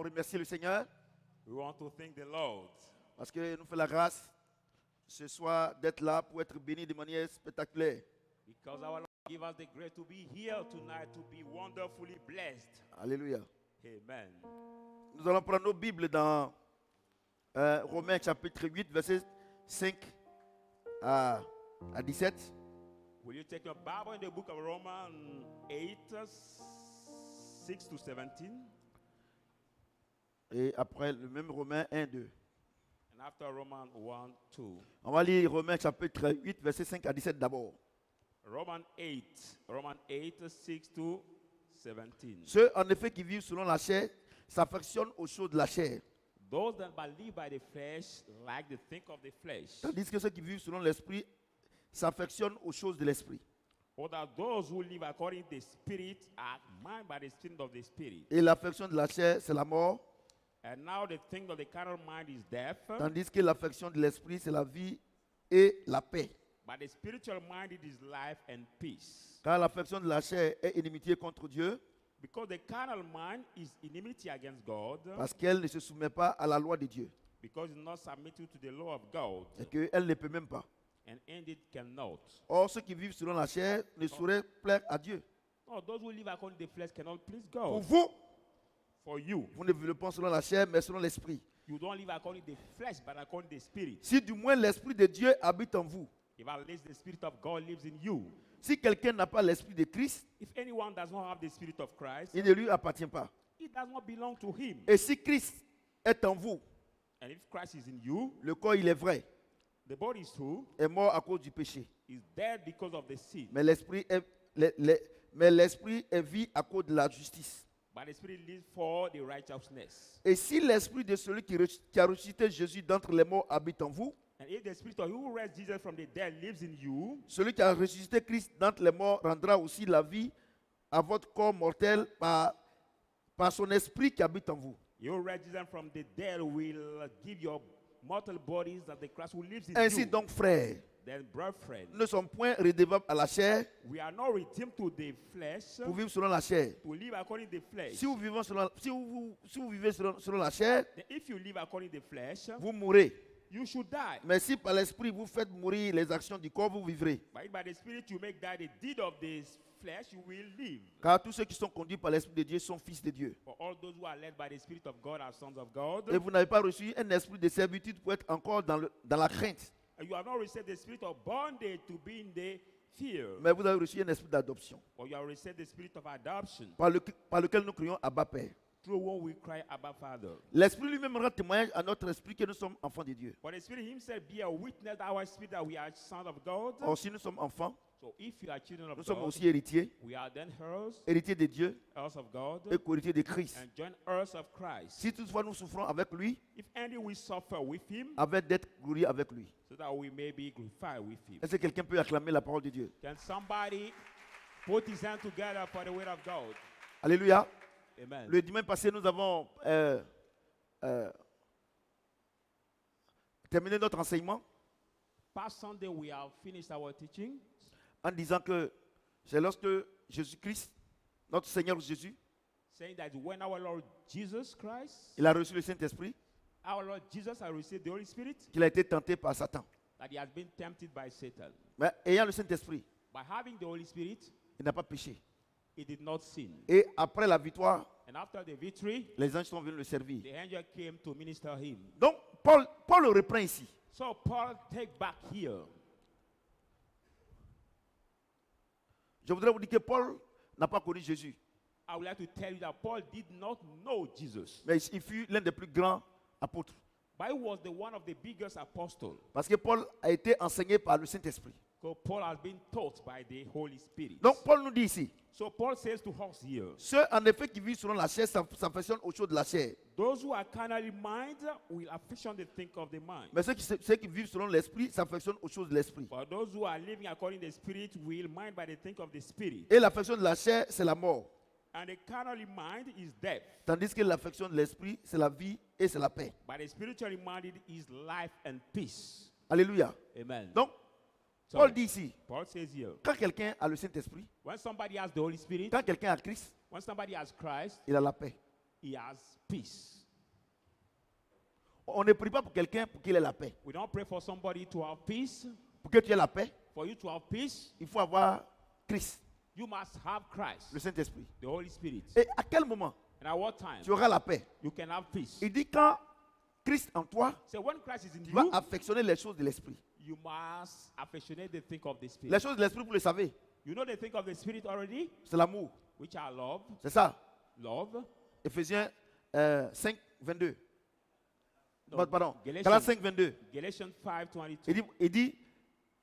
remercier le Seigneur We want to thank the Lord parce qu'il nous fait la grâce ce soir d'être là pour être béni de manière spectaculaire. because our Lord give us the grace to be here tonight to be wonderfully blessed. Alléluia. Amen. Nous allons prendre nos Bibles dans Romains chapitre 8, versets 5 à 17. Will you take your Bible in the book of Romans 8, 6 to 17? Et après le même Romains 1, 2. And after Romans 1, 2. On va lire Romains chapitre 8, versets 5 à 17 d'abord. Romans 8, 6 to 17. Ceux en effet qui vivent selon la chair s'affectionnent aux choses de la chair. Those that believe by the flesh like to think of the flesh, Tandis que ceux qui vivent selon l'esprit s'affectionnent aux choses de l'esprit. or that those who live according to the Spirit are mind by the spirit of the Spirit. Et l'affection de la chair, c'est la mort. And now the thing of the carnal mind is death, Tandis que l'affection de l'esprit, c'est la vie et la paix. but the spiritual mind it is life and peace. Car l'affection de la chair est inimitié contre Dieu, Because the carnal mind is enmity against God, parce qu'elle ne se soumet pas à la loi de Dieu. because it's not submitted to the law of God, Et qu'elle ne peut même pas. and indeed cannot. Or, ceux qui vivent selon la chair ne sauraient plaire à Dieu. No, those who live according to the flesh cannot please Pour God. vous, For you, vous ne vivez pas selon la chair, mais selon l'esprit. you don't live according to the flesh, but according to the Spirit. Si du moins l'esprit de Dieu habite en vous. If at least the Spirit of God lives in you. Si quelqu'un n'a pas l'esprit de Christ, If anyone does not have the Spirit of Christ, il ne lui appartient pas. it does not belong to him. Et si Christ est en vous, And if Christ is in you, le corps, il est vrai, the body is true, est mort à cause du péché. is dead because of the sin. Mais l'esprit est vie à cause de la justice. But the Spirit lives for the righteousness. Et si l'esprit de celui qui a ressuscité Jésus d'entre les morts habite en vous, And if the Spirit of you who raised Jesus from the dead lives in you, celui qui a ressuscité Christ d'entre les morts rendra aussi la vie à votre corps mortel par son esprit qui habite en vous. you who raised Jesus from the dead will give your mortal bodies that the Christ who lives in Ainsi you. donc, frères, Then, brethren, nous ne sommes point redevables à la chair we are not redeemed to the flesh pour vivre selon la chair. to live according to the flesh. Si vous vivez selon la chair, Then if you live according to the flesh, vous mourrez. you should die. Mais si par l'esprit vous faites mourir les actions du corps, vous vivrez. But if by the Spirit you make die the deed of the flesh, you will live. Car tous ceux qui sont conduits par l'esprit de Dieu sont fils de Dieu. For all those who are led by the Spirit of God are sons of God. Et vous n'avez pas reçu un esprit de servitude pour être encore dans la crainte. And you have not received the spirit of bondage to be in the fear. Mais vous avez reçu un esprit d'adoption, But you have received the spirit of adoption, par lequel nous crions Abba Père. through whom we cry, Abba, Father. L'esprit lui-même rend témoignage à notre esprit que nous sommes enfants de Dieu. But the Spirit Himself be a witness to our spirit that we are sons of God. Or si nous sommes enfants, So if you are children of nous sommes God, aussi héritiers, we are then heirs, héritiers de Dieu heirs of God, et co-héritiers de Christ. and joint heirs of Christ. Si toutefois nous souffrons avec lui, If any we suffer with Him, avec d'être glorieux avec lui. so that we may be glorified with Him. Est-ce que quelqu'un peut acclamer la parole de Dieu? Can somebody put his hand together for the word of God? Alléluia. Amen. Le dimanche passé, nous avons terminé notre enseignement Past Sunday, we have finished our teaching, en disant que c'est lorsque Jésus-Christ, notre Seigneur Jésus, saying that when our Lord Jesus Christ, il a reçu le Saint-Esprit, our Lord Jesus has received the Holy Spirit, qu'il a été tenté par Satan. that he has been tempted by Satan. Mais ayant le Saint-Esprit, By having the Holy Spirit, il n'a pas péché. he did not sin. Et après la victoire, And after the victory, les anges sont venus le servir. the angel came to minister him. Donc, Paul le reprend ici. So Paul take back here. Je voudrais vous dire que Paul n'a pas connu Jésus, I would like to tell you that Paul did not know Jesus, mais il fut l'un des plus grands apôtres. but he was the one of the biggest apostles. Parce que Paul a été enseigné par le Saint-Esprit. So Paul has been taught by the Holy Spirit. Donc, Paul nous dit ici, So Paul says to us here, ceux en effet qui vivent selon la chair s'affectionnent aux choses de la chair. those who are carnally minded will affectionately think of the mind. Mais ceux qui vivent selon l'esprit s'affectionnent aux choses de l'esprit. But those who are living according to the Spirit will mind by the think of the Spirit. Et l'affection de la chair, c'est la mort. And the carnally mind is death. Tandis que l'affection de l'esprit, c'est la vie et c'est la paix. But the spiritually minded is life and peace. Alléluia. Amen. Donc, So, Paul dit ici, Paul says here, quand quelqu'un a le Saint-Esprit, when somebody has the Holy Spirit, quand quelqu'un a Christ, when somebody has Christ, il a la paix. he has peace. On ne prie pas pour quelqu'un pour qu'il ait la paix. We don't pray for somebody to have peace. Pour que tu aies la paix, For you to have peace, il faut avoir Christ, you must have Christ, le Saint-Esprit. the Holy Spirit. Et à quel moment And at what time tu auras la paix? you can have peace? Il dit quand Christ en toi, So when Christ is in tu vas you, affectionner les choses de l'Esprit. you must affectionate the thing of the Les Spirit. choses de l'Esprit, vous le savez, You know the thing of the Spirit already, c'est l'amour. which are love, C'est ça. love. Éphésiens 5, 22. No, Pardon. Galatians, Galates 5, 22. Galatians 5:22.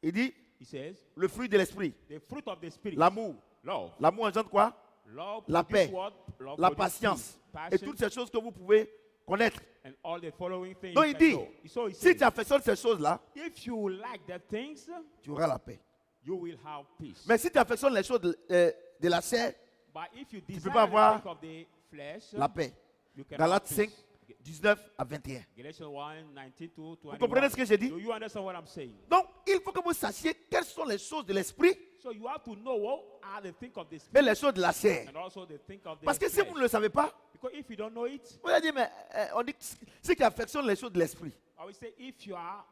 Il dit, He says, le fruit de l'Esprit, the fruit of the Spirit, l'amour. love. L'amour engendre quoi? Love La produce paix, what? Love la produce patience peace, et passion, toutes ces choses que vous pouvez connaître. and all the following things. Donc you il can dit, know. So he si says, tu affectionnes ces choses-là, if you like the things, tu auras la paix. you will have peace. Mais si tu affectionnes les choses de la chair, But if you peux desire pas avoir the thing of the flesh, la paix. you can Galates have 5, peace. 19 à 21. Galatians 1:19 to 21. Vous comprenez ce que j'ai dit? Do you understand what I'm saying? Donc, il faut que vous sachiez quelles sont les choses de l'esprit So you have to know what are the things of the et Spirit les choses de la chair. and also the things of the Parce que si flesh. vous ne le savez pas, Because if you don't know it, vous allez dire, mais on dit que ceux qui affectionnent les choses de l'esprit. I will say if you are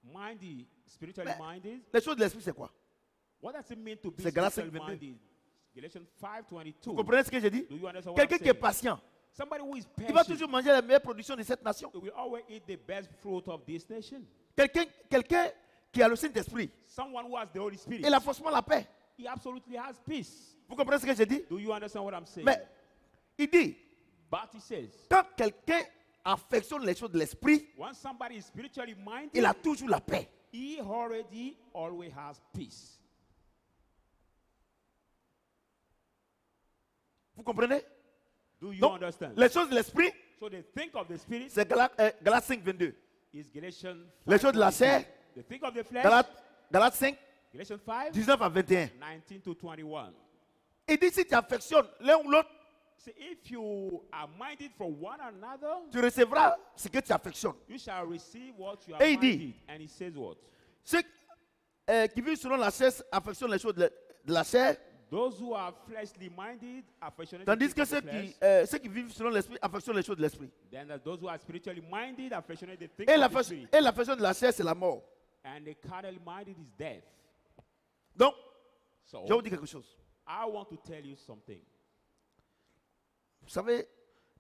minded, spiritually Mais- minded, Les choses de l'esprit, c'est quoi? what does it mean to be C'est Galates spiritually 5:22. minded? Galatians Vous 5:22. comprenez ce que j'ai dit? Do you understand what Quelqu'un I'm qui est saying? patient, Somebody who is il va patient, toujours manger les meilleures productions de cette nation. will always eat the best fruit of this nation. Quelqu'un qui a le Saint-Esprit, Someone who has the Holy Spirit, il a forcément la paix. he absolutely has peace. Vous comprenez ce que j'ai dit? Do you understand what I'm saying? Mais il dit, But he says, quand quelqu'un affectionne les choses de l'esprit, when somebody is spiritually minded, il a toujours la paix. he already always has peace. Vous comprenez? Do you Donc, understand? les choses de l'esprit, So the think of the Spirit c'est Galates 5, 22. is Galatians Les choses de la 5:22. chair, The think of the flesh, Galates 5, Galatians 5, 19 à 21. 19 to 21. Il dit, si tu affectionnes l'un ou l'autre, See, if you are minded for one another, tu recevras ce que tu affectionnes. you shall receive what you are Et il dit, minded. And he says what? Ceux qui vivent selon la chair affectionnent les choses de la chair, Those who are fleshly minded affectionate the tandis things que of the flesh. ceux qui vivent selon l'esprit affectionnent les choses de l'esprit. Then those who are spiritually minded affectionate the things Et of the spirit. l'affection de la chair, c'est la mort. And the carnally minded is death. Donc, So je vais vous dire quelque chose. I want to tell you something. Vous savez,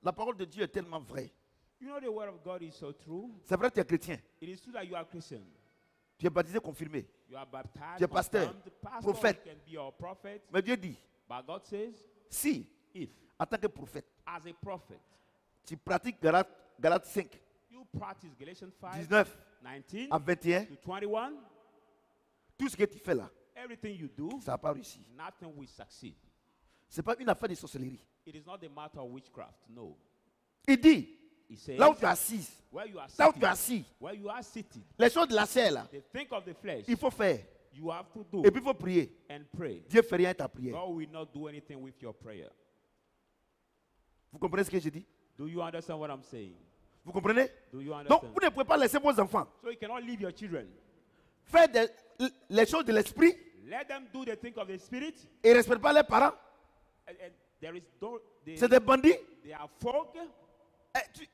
la parole de Dieu est tellement vraie. You know the word of God is so true. C'est vrai que tu es chrétien. It is true that you are Christian. Tu es baptisé, confirmé. You are baptized, Tu es pasteur, confirmed, pastor, prophète. you can be a prophet. Mais Dieu dit, But God says, si, if en tant que prophète, as a prophet, tu pratiques Galates 5, you practice Galatians 5, 19 19 à 21, to 21, tout ce que tu fais là, everything you do, ça n'a pas réussi. nothing will succeed. Ce n'est pas une affaire de sorcellerie. It is not a matter of witchcraft, no. Il dit, He says, là où tu es assis, where you are là où tu es sitting, assis, where you are sitting, les choses de la chair là, the think of the flesh, il faut faire. you have to do Et puis il faut prier. and pray. Dieu fait rien à ta prière. God will not do anything with your prayer. Vous comprenez ce que je dis? Do you understand what I'm saying? Vous comprenez? Do you Donc, understand? vous ne pouvez pas laisser vos enfants So you cannot leave your children. faire les choses de l'esprit Let them do the thing of the spirit. et ne respectent pas leurs parents. And there is no, C'est des bandits. they are folk.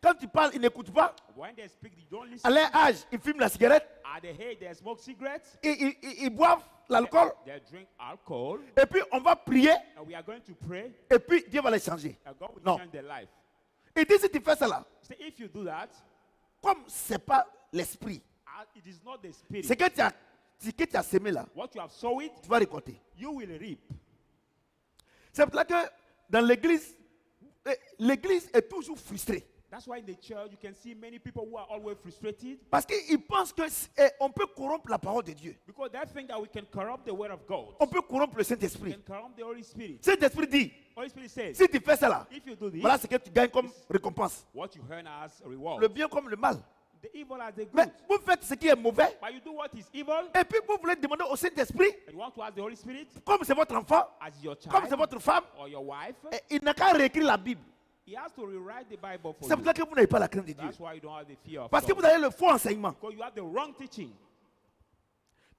Quand tu parles, ils n'écoutent pas. When they speak, they don't À listen. leur âge, ils fument la cigarette, At the age, they smoke cigarettes. ils boivent l'alcool. They drink alcohol. Et puis, on va prier. And we are going to pray. Et puis, Dieu va les changer. And God will Non. change their life. Il dit, si tu fais cela, So if you do that, comme ce n'est pas l'esprit, it is not the spirit. ce que tu as semé là, What you have sowed, tu vas récolter. you will reap. C'est pour ça que dans l'église, l'église est toujours frustrée. That's why in the church you can see many people who are always frustrated Parce qu'ils pensent qu'on peut corrompre la parole de Dieu. because they think that we can corrupt the word of God. On peut corrompre le We Saint-Esprit. can corrupt the Holy Spirit. Saint-Esprit dit, Holy Spirit says, si tu fais cela, if you do this, voilà ce que tu gagnes comme récompense. what you earn as a reward. Le bien comme le mal. The evil as the Mais good. vous faites ce qui est mauvais, But you do what is evil, et puis vous voulez demander au Saint-Esprit, and you want to ask the Holy Spirit comme c'est votre enfant, as your comme c'est child votre femme, or your wife. il n'a qu'à réécrire la Bible. He has to rewrite the Bible for C'est pour you. ça que vous n'avez pas la crainte de Dieu. That's why you don't have the fear of Parce que God. vous avez le faux enseignement. Because you have the wrong teaching.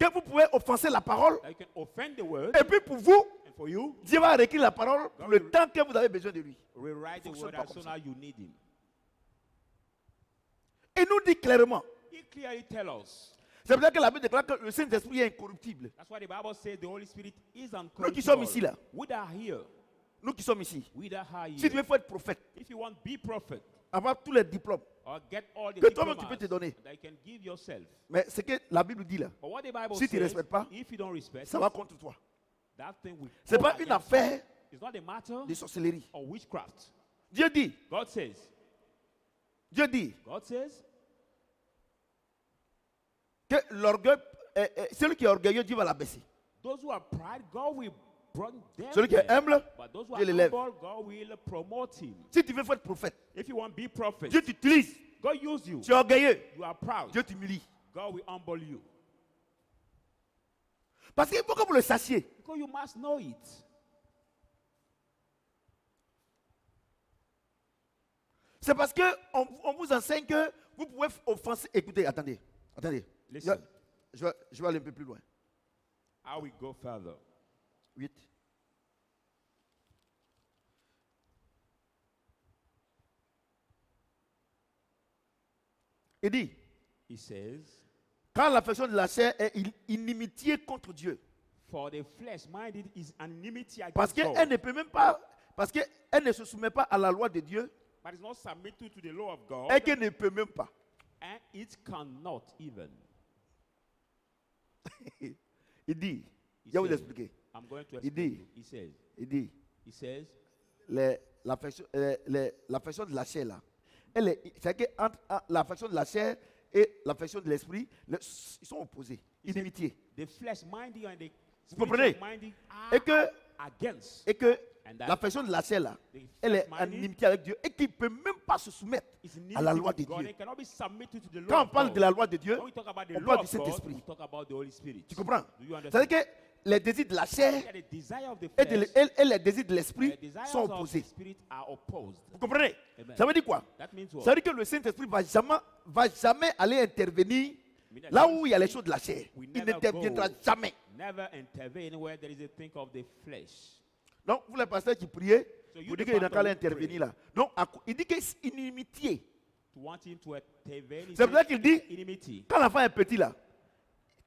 que vous pouvez offenser la parole. that you can offend the word, Et puis pour vous, and for you, Dieu va réécrire la parole pour le temps que vous avez besoin de lui. rewrite the Fonctionne word pas as comme soon ça. as you need him. Il nous dit clairement. He clearly tells us. C'est pour ça que la Bible déclare que le Saint-Esprit est incorruptible. That's why the Bible says the Holy Spirit is Nous qui sommes ici uncorruptible. là, We that are here, nous qui sommes ici, we that are si tu here. veux faut être prophète, If you want to be prophet avoir tous les diplômes, or get all the que toi-même diplomas tu peux te donner. that you can give yourself. Mais ce que la Bible dit là, But what the Bible si tu ne says, respectes pas, if you don't respect ça it, va contre toi. that thing will Ce n'est go pas une against you. affaire It's not a matter de sorcellerie. of witchcraft. Dieu dit, God says, que l'orgueil, celui qui est orgueilleux, Dieu va l'abaisser. those who are pride, God will bring them. Celui qui est there. humble, But those who Dieu are l'élève. humble, God will promote him. Si tu veux être prophète, If you want to be prophet, Dieu t'utilise. God use you. Tu es orgueilleux, You are proud. Dieu t'humilie. God will humble you. Parce qu'il faut que vous le sachiez. Because you must know it. C'est parce qu'on vous enseigne que vous pouvez offenser. Écoutez, attendez. Listen. Je vais aller un peu plus loin. I will go further. 8. Il dit, He says, quand l'affection de la chair est inimitié contre Dieu. for the flesh minded is an enmity Parce against qu'elle God. ne peut même pas, parce qu'elle ne se soumet pas à la loi de Dieu But it's not submitted to the law of God. et qu'elle ne peut même pas. And it cannot even. Il dit, He je vais vous says, expliquer. I'm going to Il explain dit, you. Il dit, He says, l'affection de la chair là, c'est que entre l'affection de la chair et l'affection de l'esprit, ils sont opposés, inimitiés. the flesh minded and the Vous comprenez? spiritual minded Et are que, against. et que And that l'affection de la chair là, the elle est flesh en minded inimitié avec Dieu et qui ne peut même pas se soumettre is à la enmity loi with de God. Dieu. It cannot be submitted to the law Quand on of parle God. de la loi de Dieu, When we talk about the on law parle du of God, Saint-Esprit. we talk about the Holy Spirit. Tu comprends? Do you understand? C'est-à-dire que les désirs de la chair Yeah, the desire of the et, flesh et les désirs de and l'esprit the desires sont of the opposés. spirit are opposed. Vous comprenez? Amen. Ça veut dire quoi? That means what? Ça veut dire que le Saint-Esprit va jamais aller intervenir là où il y a les choses de la chair. We Il never n'interviendra go. jamais. Never intervene where there is a thing of the flesh. Donc, vous les pasteurs qui priez, So you vous dites the qu'il n'a pastor qu'à who intervenir pray. là. Non, il dit que c'est inimitié. To want him to intervene is C'est pour ça qu'il dit, enmity. quand l'enfant est petit là,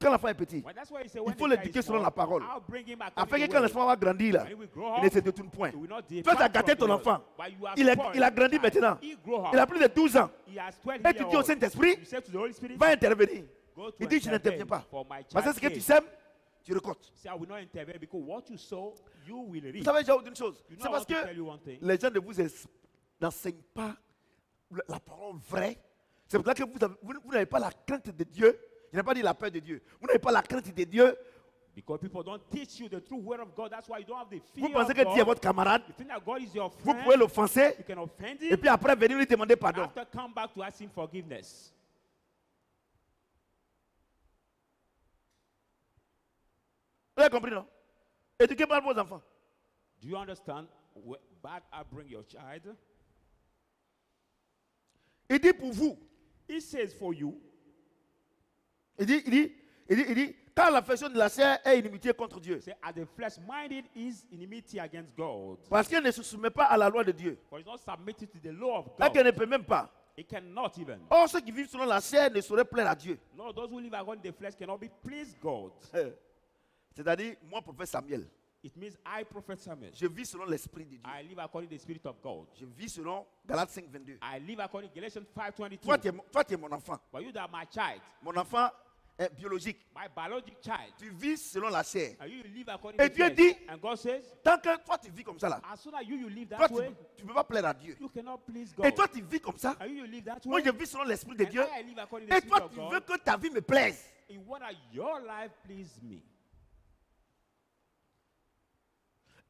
quand l'enfant est petit, Well, that's why he said il when faut the child l'éduquer is selon small, la parole. I'll bring him according Afin que to quand the l'enfant va grandir là, When he will grow il ne up, se détourne point. he will not Toi, tu as depart gâté from ton the enfant. Lord. But you have Il a spoiled grandi the child. maintenant. He grow up. Il a plus de 12 ans. He has 12 Et tu years dis au old. Saint-Esprit, You say to the Holy Spirit, va intervenir. go to Il dit, je n'interviens intervene pas. for my Parce que child's ce que tu sake. sèmes, tu récoltes. Say, I will not intervene because what you sow, you will Vous reap. savez, j'ai une chose. You know, C'est I parce want to tell que you one thing. les gens ne vous n'enseignent pas la parole vraie. C'est pour ça que vous n'avez pas la crainte de Dieu. Je n'ai pas dit la peur de Dieu. Vous n'avez pas la crainte de Dieu. Because people don't teach you the true word of God. That's why you don't have the Vous fear pensez of que Dieu est God. votre camarade. You think that God is your Vous friend. pouvez l'offenser. You can offend Et him. puis après venir lui demander pardon. After come back to ask him forgiveness. Vous avez compris, non? Éduquez mal vos enfants. Do you understand? Bad upbring your child. Il dit pour vous. He says for you. Il dit, quand l'affection de la chair est inimitié contre Dieu. Say, as the flesh minded is enmity against God. Parce qu'elle ne se soumet pas à la loi de Dieu. For it's not submitted to the law of Et qu'elle God. ne peut même pas. It cannot even. Or, ceux qui vivent selon la chair ne sauraient plaire à Dieu. No, those who live according to the flesh cannot be pleased God. C'est-à-dire, moi, prophète Samuel, It means I, Prophet Samuel, je vis selon l'esprit de Dieu. I live according to the Spirit of God. Je vis selon Galates 5, 22. I live according to Galatians 5:22. Toi, tu es mon enfant. But you that are my child, Mon enfant est biologique. my biological child, Tu vis selon la chair. and you live according Et to Dieu the dit, flesh. And God says, tant que toi, tu vis comme ça là, as soon as you live toi, that way, tu ne peux pas plaire à Dieu. you cannot please Et God. toi, tu vis comme ça. And you live that Moi, way. je vis selon l'esprit de And Dieu. I live according to the Et toi, Spirit tu of veux God. que ta vie me plaise. In what are your life please me?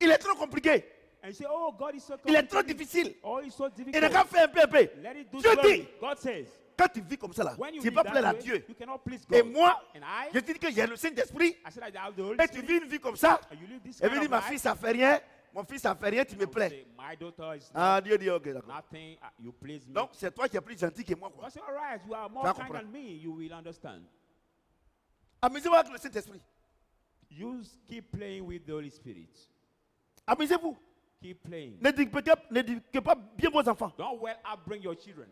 Il est trop compliqué. And you say, oh, God is so Il est trop complicated. difficile. Oh, it's so Il n'a difficult. qu'à faire un peu, un peu. Let it do Dieu slowly. dit, God says, quand tu vis comme ça là, when you tu ne live vas pas plaire that à way, Dieu. you cannot please Et God. moi, And I je te dis que j'ai le Saint-Esprit. said I have the Holy Et tu Spirit. vis une vie comme ça. And you live this Et kind puis dit, of ma life. fille, ça fait rien. Mon fils, ça fait rien, tu I me would plais. say, my daughter is Ah, Dieu dit, ok, d'accord. nothing. You please me. Donc, c'est toi qui es plus gentil que moi, quoi. I say, all right, you are more Ça kind comprend. than me. You will understand. Amusez-vous avec le Saint-Esprit. You keep playing with the Holy Spirit. Amusez-vous. Keep playing. N'éduquez pas bien vos enfants. Don't well upbring your children.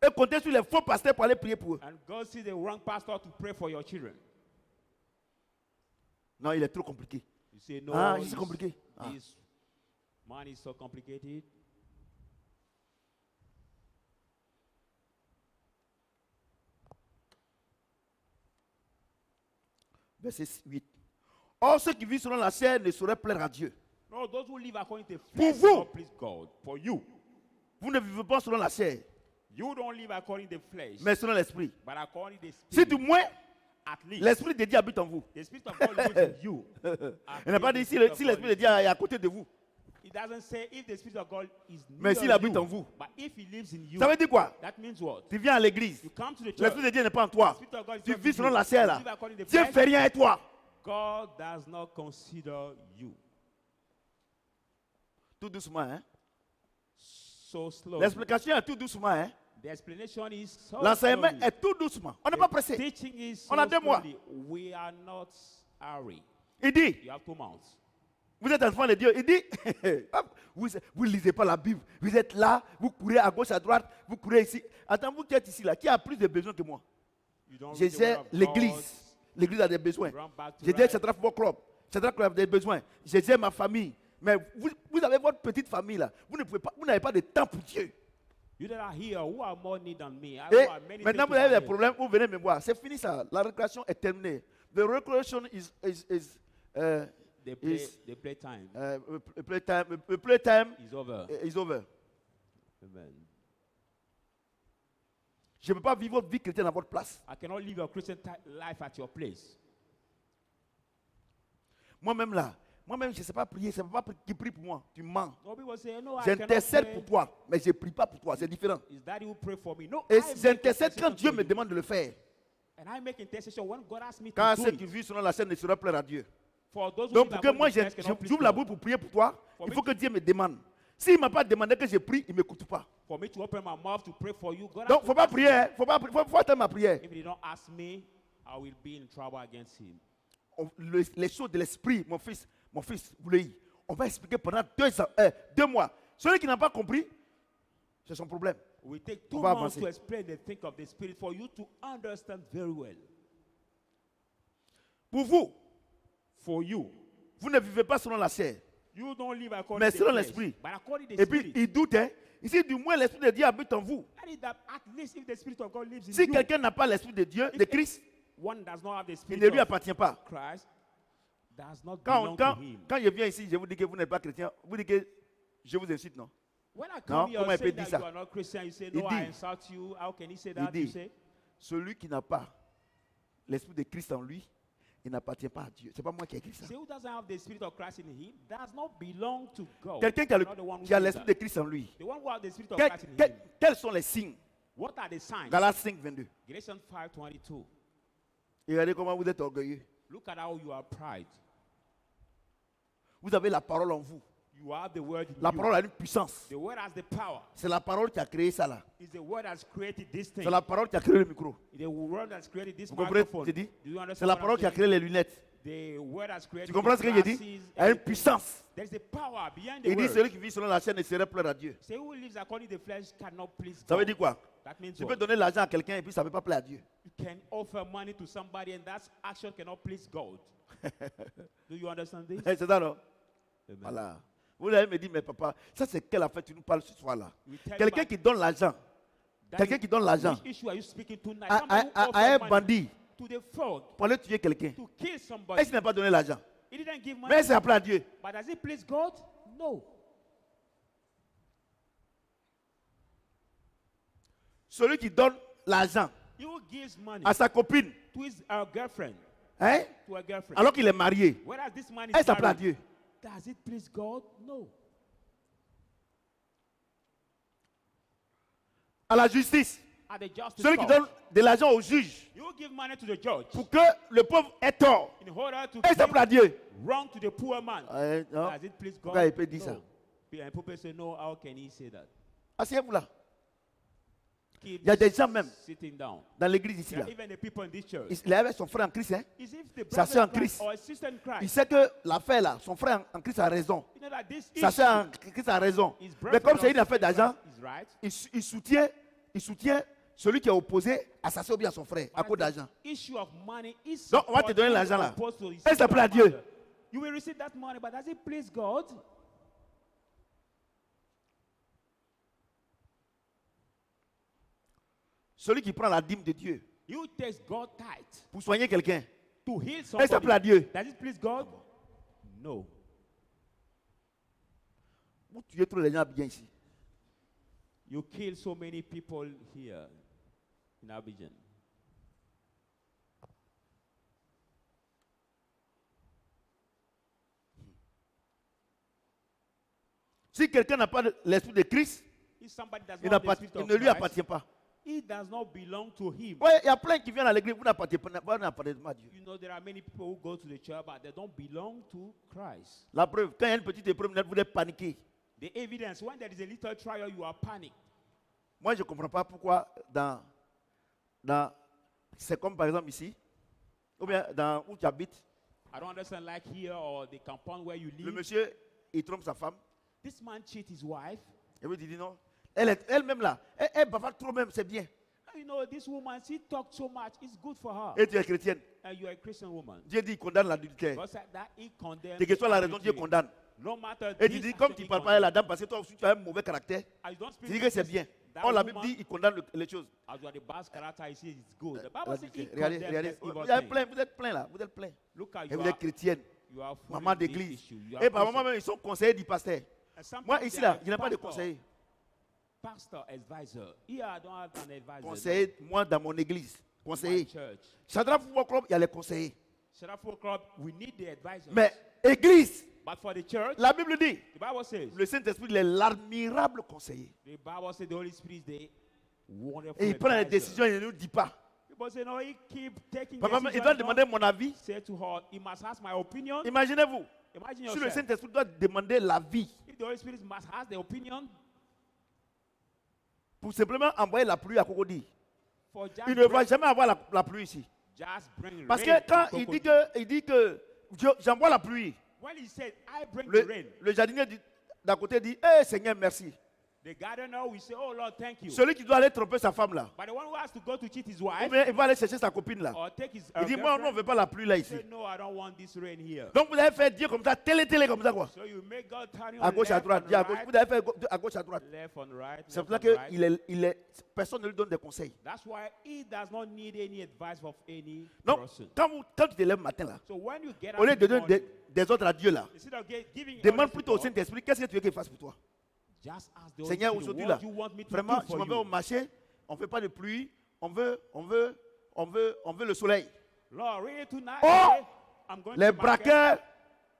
Et comptez sur les faux pasteurs pour aller prier pour eux. And go see the wrong pastor to pray for your children. Non, il est trop compliqué. You say, no, Ah, c'est compliqué. Ah. this man is so complicated. Verset 8. Or, ceux qui vivent selon la chair ne sauraient plaire à Dieu. No, those who live according to the Pour flesh vous. will not please God. For you. Vous ne vivez pas selon la chair, You don't live according to the flesh, mais selon l'esprit. but according to the Si spirit. du moins At least l'esprit de Dieu habite en vous. the spirit of God lives in you. At Il n'a pas dit least si the spirit of si God l'esprit de lives Dieu est à côté de vous. It doesn't say if the spirit of God is Mais near s'il habite you, en vous. but if he lives in you, Ça veut dire quoi? that means what? Tu viens à l'église. You come to the church. L'esprit de Dieu n'est pas en toi. The spirit of God is Tu not vis in selon you. la chair You là. live according to the Dieu flesh. fait rien à toi. God does not consider you. Tout doucement, hein? So slowly. L'explication est tout doucement, hein? The explanation is so L'enseignement slowly. est tout doucement. On n'est The pas pressé. teaching is so On a 2 mois. slowly. We are not hurry. Il dit, You have 2 months. vous êtes enfant de Dieu. Il dit, vous ne lisez pas la Bible. Vous êtes là, vous courez à gauche, à droite, vous courez ici. Attends, vous qui êtes ici, là, qui a plus de besoins que moi? You don't Je read the gère word of l'église. God. L'église a des besoins. Run back to Je gère right. Central Football Club. Central Club a des besoins. Je gère ma famille. Mais vous avez votre petite famille là. Vous n'avez pas de temps pour Dieu. You that are here, who are more need than me? I Et who are many maintenant, things vous avez to des my problèmes, vous venez me voir. C'est fini ça. La récréation est terminée. The recreation The playtime playtime is over. is over. Amen. Je ne peux pas vivre votre vie chrétienne à votre place. I cannot live your Christian life at your place. Moi-même là, je ne sais pas prier. C'est pas qui prie pour moi. Tu mens. No people say, no, I cannot J'intercède pray. pour toi, mais je ne prie pas pour toi. C'est différent. Is daddy who pray for me? No, Et I make j'intercède quand intercession Dieu to me you. demande de le faire. And I make intercession when God asks me Quand to do ceux qui it. vivent selon la chaîne ne sauraient plaire à Dieu. For those who Donc live pour que according moi to the flesh cannot please j'ouvre la God. bouche pour prier pour toi, For il me faut que Dieu me demande. S'il ne m'a pas demandé que je prie, il ne m'écoute pas. For me to open my mouth to pray for you, God Donc il has ne faut to pas ask prier. me. Hein. Faut attendre ma prière. If they don't ask me, I will be in trouble against him. Les choses de l'esprit, mon fils, Boulei, on va expliquer pendant 2 mois. Celui qui n'a pas compris, c'est son problème. We take On 2 va months avancer. to explain the thing of the Spirit for you to understand very well. Pour vous, For you, vous ne vivez pas selon la chair, you don't live according mais to selon the flesh, l'esprit. but according to the Et puis Spirit. il doute, hein. Ici, du moins, l'esprit de Dieu habite en vous. That is that at least if the Spirit of God lives in Si you, quelqu'un n'a pas l'esprit de Dieu, de Christ, one does not have the il Spirit ne lui of appartient pas. Christ, does not Quand, belong quand, to him. quand je viens ici, je vous dis que vous n'êtes pas chrétien, vous dites que je vous incite, non? When I Non, come here comment il peut saying dire that ça? you are not Christian, you say, Il no, dit- I insult you. How can he say Il that? You dit, say, celui qui n'a pas l'esprit de Christ en lui, il n'appartient pas à Dieu. C'est pas moi qui ai écrit ça. say who doesn't have the Spirit of Christ in him does not belong to God. Quelqu'un qui Not the one who qui a says l'esprit that. de Christ en lui. The one who has the Spirit of Quel- Christ in quel- him. quels sont les signes? What are the signs? Galates 5, 22. Galatians 5:22. Et regardez comment vous êtes orgueilleux. Look at how you are pride. Vous avez la parole en vous. You have the word in La you. parole a une puissance. The word has the power. C'est la parole qui a créé ça là. It's the word that's created this thing. C'est la parole qui a créé le micro. It's the word that's created this Vous comprenez ce microphone. que je dis? Do you understand C'est la what I'm parole qui a saying? créé les lunettes. The word has created Tu comprends the ce que j'ai dit? glasses, Il y a une everything. puissance. There's the power behind the Il dit word. celui qui vit selon la chaîne ne serait plaire à Dieu. Say who lives according to the flesh cannot please Ça veut God. dire quoi? That means Tu peux what? donner l'argent à quelqu'un et puis ça ne peut pas plaire à Dieu. You can offer money to somebody and that action cannot please God. Do you understand this? C'est ça, non? Amen. Voilà. Vous allez me dire, mais papa, ça c'est quelle affaire tu nous parles ce soir-là? We tell Quelqu'un you qui donne l'argent, that quelqu'un is- qui donne l'argent Which issue are you speaking tonight? à, Somebody who à offer un money bandit to the fraud pour aller tuer quelqu'un. to kill Est-ce somebody. qu'il n'a pas donné l'argent? He didn't give money, Mais c'est appelé à Dieu. but does it please God? No. Celui qui donne l'argent He who gives money à sa copine, to his girlfriend, hein, to a girlfriend, alors qu'il est marié, whereas this man is est-ce appelé à married, Dieu? does it please God? No. À la justice, At the justice celui qui court, donne de l'argent au juge you give money to the judge pour que le pauvre ait tort, in order to est-ce appelé à give Dieu? wrong to the poor man. Non. Does it please God? Pourquoi il peut dire ça? No. And people say, no, how can he say that? Asseyez-vous là. keep Il y a des gens même sitting down. dans l'église ici. There Là. are even the people in this church. Il est avec son frère en Christ. Hein. Is if the Sa sœur en brother in Christ Christ. or a sister in Il Christ, sait que l'affaire là, son frère en Christ a raison. you know that this Sa sœur issue en Christ a raison. is Mais comme c'est une brother affaire d'argent, is right. il soutient celui qui est opposé à sa sœur ou bien à son frère à cause d'argent. Issue of money is Donc, on va te support donner you l'argent là. opposed to the Est-ce que ça sister plaît à or Dieu? mother. You will receive that money, but does it please God? Celui qui prend la dîme de Dieu You take God tithe pour soigner quelqu'un, to heal est-ce que ça plaît à somebody. Dieu? Does it please God? No. Vous tuez trop les gens bien ici. You kill so many people here in Abidjan. Si quelqu'un n'a pas l'esprit de Christ, If somebody does il, not have the spirit il of ne lui Christ, appartient pas. it does not belong to him. Oui, il y a plein qui viennent à l'église, vous n'appartenez pas à Dieu. You know, there are many people who go to the church, but they don't belong to Christ. La preuve, quand il y a une petite épreuve, vous êtes paniqué. The evidence, when there is a little trial, you are panicked. Moi, je ne comprends pas pourquoi c'est comme par exemple ici, ou bien dans où tu habites, I don't understand, like here or the compound where you le live. monsieur, il trompe sa femme, This man cheat his wife. et vous dit non. Elle-même là, elle bavarde trop même, c'est bien. And you know, this woman, she talks so much, it's good for her. Et tu es chrétienne. And you are a Christian woman. Dieu dit, il condamne l'adultère. God said that he condemns. Quelle que soit la raison, Dieu adultery. condamne. No matter Et tu this dis, comme action, tu ne he parles pas à la condemns. dame, parce que toi aussi tu as un mauvais caractère, I don't speak tu dis que like c'est this. bien. That Or la Bible woman, dit, il condamne les choses. as you are the bad character, he says it's good. The Bible says he Regardez, condemns regardez. this evil Vous êtes thing. plein, vous êtes plein là, vous êtes plein. Look at Et you vous are, êtes chrétienne, you are full maman of this d'église. issue. You are Et par Christian. moment même, ils sont conseillers du pasteur. And sometimes Moi, ici they là, are je n'ai pas de pastor, conseiller. Pastor, advisor. Here I don't have an advisor. Conseiller, moi, dans mon église. My Conseiller. church. Shadrach Football Club, il y a les conseillers. Shadafo Club, we need the advisors. Mais église, But for the church, la Bible dit, the Bible says, le Saint-Esprit, il est l'admirable conseiller. the Bible says the Holy Spirit is the wonderful Et il prend les advisor. décisions, il ne nous dit pas. People say, no, he keep taking Papa, il decisions. doit Don't demander mon avis. say to her, he must ask my opinion. Imaginez-vous, Imagine si le yourself. Saint-Esprit doit demander l'avis If the Holy Spirit must ask the opinion pour simplement envoyer la pluie à Cocody, for just, il ne va jamais avoir la pluie ici. just bring Parce rain que quand to il Cocody. dit que j'envoie la pluie, When he said, I bring the rain, le jardinier d'à côté dit, eh Seigneur, merci. the gardener will say, oh Lord, thank you. Celui qui doit aller tromper sa femme là, But the one who has to go to cheat his ou wife bien il va aller chercher sa copine là. or take his Il dit, moi, on ne veut pas la pluie là ici. say, no, I don't want this rain here. Donc vous avez fait Dieu comme ça, télé comme ça quoi. So you make God turn À gauche, à left droite, and Dieu à gauche. right, Vous avez fait à gauche, à droite. left and right. C'est pour left ça and right. que personne ne lui donne des conseils. That's why he does not need any advice of any Donc, person. quand tu te lèves le matin là, So when you get au up lieu in de the donner morning, des ordres à Dieu là, instead of giving demande orders to plutôt au God, Saint-Esprit, qu'est-ce que tu veux qu'il fasse pour toi? just ask the Holy Seigneur, Spirit, aujourd'hui what là, you want me to vraiment, do je for m'en vais au you. marché, on ne fait pas de pluie, on veut le soleil. Lord, really tonight, Oh! okay, I'm going Les to market. braqueurs,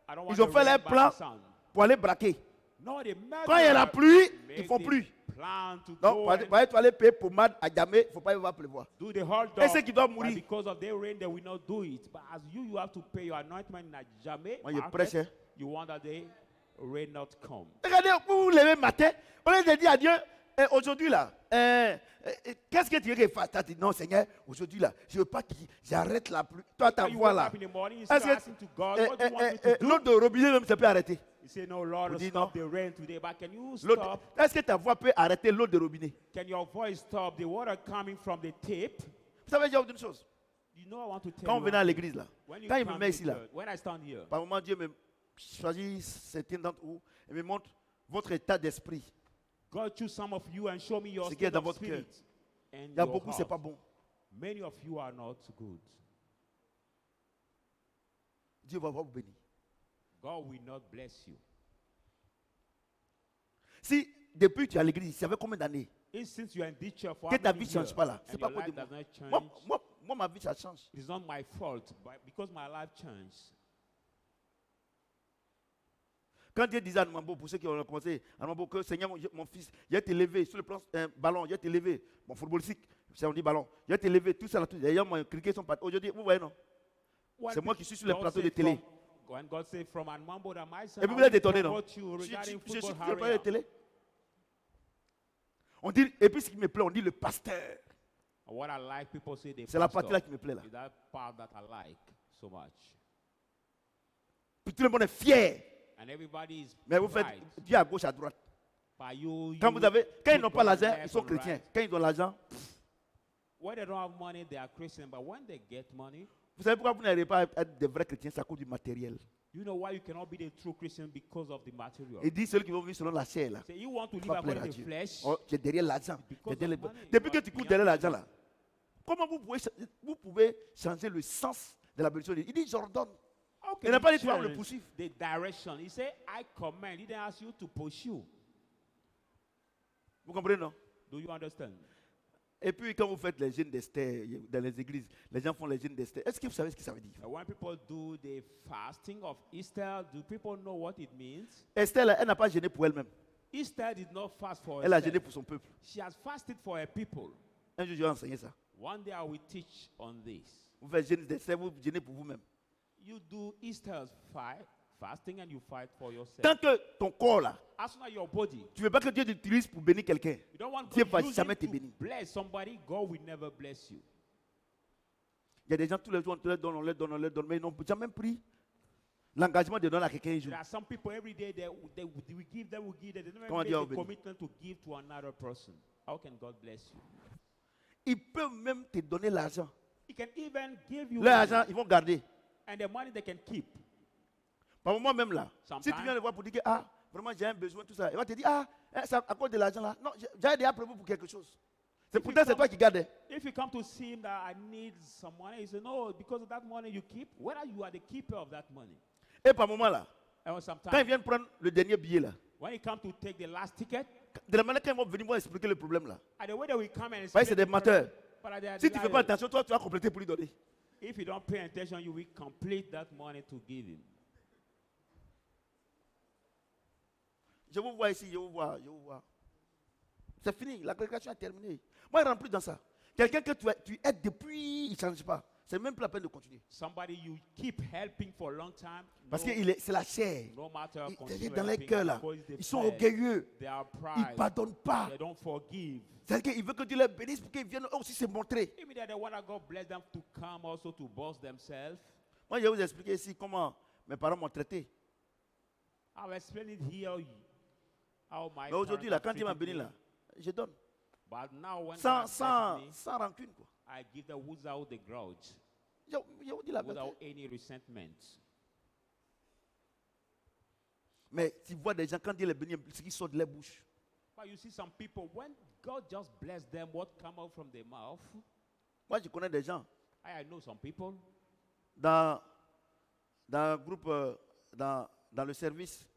I don't want ils ont the fait rain leur by plan the sun. pour aller braquer. No, they make Quand il y a la their- pluie, make ils font the pluie. plan to Donc, go pour aller aller payer pommade à jamais, il ne faut pas y voir pleuvoir. do the whole Et dog. ceux qui doivent But mourir. because of their rain, they will not do it. But as you have to pay your anointment in a jamais Moi, je market, prêche, hein. you want that the rain not come. Regardez, vous vous levez matin, au lieu de dire à Dieu, aujourd'hui là, qu'est-ce que tu veux qu'il fasse? Tu as dit, non Seigneur, aujourd'hui là, je ne veux pas que j'arrête la pluie. Toi, ta When you voix wake là, up in the morning, you est-ce start asking to God, what do you want me que to do? l'eau de robinet même, ça peut arrêter? You say, no, Lord, Vous dites stop the rain today. But can you L'eau stop? Est-ce que ta voix peut arrêter l'eau de robinet? Can your voice stop the water coming from the tape? Vous savez, j'ai une chose. You know, I want to tell Quand on you. venait à l'église là, When you quand il me come met to ici là, church, when I stand here, par moment Dieu me choisit certains d'entre vous et me montre votre état d'esprit. God choose some of you and show me your Ce qui est state dans of votre spirit. And Il y a your beaucoup, c'est heart. pas bon. Many of you are not good. Dieu va vous bénir. God will not bless you. Si depuis que tu es à l'église, ça fait combien d'années If since you are in this church for que how ta many vie ne change years, pas là? C'est and pas your quoi de life does not change, moi, ma vie, ça change. it is not my fault, but because my life changed. Quand Dieu disait à Nambo, pour ceux qui ont commencé, à Nambo, que Seigneur, mon fils, il a été élevé sur le plan ballon, il a été élevé, bon, footballistique, c'est on dit ballon, il a été élevé, tout ça, là, tout. D'ailleurs, moi, cliqué son patin. Aujourd'hui, vous voyez, non? When C'est moi qui suis sur les God plateaux de said télé. When God said from Anmambo that my son, Et puis I vous êtes will étonné, non? promote you Je suis regarding sur les football plateaux de area. télé. On dit, et puis ce qui me plaît, on dit le pasteur. And what I like, people say the C'est la pastor. partie là qui me plaît là. Is that part that I like so much. Puis tout le monde est fier. And everybody is Mais vous faites right. Dieu à gauche, à droite. But you, Quand ils n'ont put pas God l'argent, left ils sont and chrétiens. right. Quand ils ont l'argent, When they don't have money, they are Christian. But when they get money, vous savez pourquoi vous n'arrivez pas à être des vrais chrétiens? C'est à cause du matériel. you know why you cannot be the true Christian because of the material. Il dit celui qui vont vivre selon la chair là. Say you want to live Va plaire according à to the Dieu. flesh. Oh, tu es derrière l'argent. Tu es Because derrière of les- money, Depuis you que are tu cours beyond derrière money. l'argent là, comment vous pouvez changer le sens de la bénédiction? Il dit j'ordonne. How Il can n'a pas you dit tu vas me le change poursuivre. the direction? He said, I command. He didn't ask you to pursue. Vous comprenez, non? Do you understand? Et puis quand vous faites les jeûnes d'Esther dans les églises, les gens font les jeûnes d'Esther. Est-ce que vous savez ce que ça veut dire? And when people do the fasting of Easter, do people know what it means? Esther, là, elle n'a pas jeûné pour elle-même. Easter did not fast for Elle a herself. jeûné pour son peuple. She has fasted for her people. Un jour, je vais enseigner ça. One day I will teach on this. Vous faites jeûne d'Esther, vous jeûnez pour vous-même. You do Easter's fasting and you fight for yourself. Tant que ton corps là, As soon as your body, tu ne veux pas que Dieu t'utilise pour bénir quelqu'un. you don't want Dieu God va to use jamais it te to bénir. bless somebody, God will never bless you. Il y a des gens tous les jours, on leur donne, mais ils n'ont jamais pris l'engagement de donner à quelqu'un un jour. There are some people every day we give them. They never Comment make Dieu a va bénir? commitment to give to another person. How can God bless you? Ils peuvent même te donner l'argent. He can even give you Leur money, argent, ils vont garder. and the money they can keep. Par moment même là, si Sometimes- tu viens le voir pour dire que ah, vraiment j'ai un besoin, tout ça, il va te dire ah, c'est à cause de l'argent là. Non, j'ai déjà prévu pour quelque chose. C'est If pourtant you c'est toi come- qui gardes. If you come to see him that I need some money, he said, no, because of that money you keep, whether you are the keeper of that money. Et par moment là, And quand ils sometimes, viennent prendre le dernier billet là, when he come to take the last ticket, de la manière qu'ils vont venir moi expliquer le problème là. and the way they will come and Ouais, explain c'est des the menteurs. problem, but they are Si tu ne fais pas liars. attention, toi tu vas compléter pour lui donner. If you don't pay attention, you will complete that money to give him. Je vous vois ici, je vous vois. C'est fini, la grégation est terminée. Moi, je ne rentre plus dans ça. Quelqu'un que tu aides depuis, il ne change pas. C'est même plus la peine de continuer. Somebody you keep helping for a long time, Parce no, que c'est la chair. no matter Ils- continue dans les helping, cœurs là, because the ils sont flesh, orgueilleux. they are Ils ne pride, pardonnent pas. they don't forgive. C'est-à-dire qu'il veut que Dieu les bénisse pour qu'ils viennent aussi se montrer. Maybe they want God bless them to come also to boast themselves. Moi, je vais vous expliquer ici comment mes parents m'ont traité. I'll explain it here. How my Mais aujourd'hui, là, parents quand Dieu m'a treated béni, me. là, je donne. But now when Sans, God sans, bless me, sans rancune, quoi. I give them without the grudge, Je vous dis la vérité. without any resentment. Mais tu vois des gens, quand Dieu les bénit, ce qui sort de leur bouche. But you see some people, when God just bless them, what come out from their mouth? Moi, je connais des gens I know some people dans un groupe, dans le service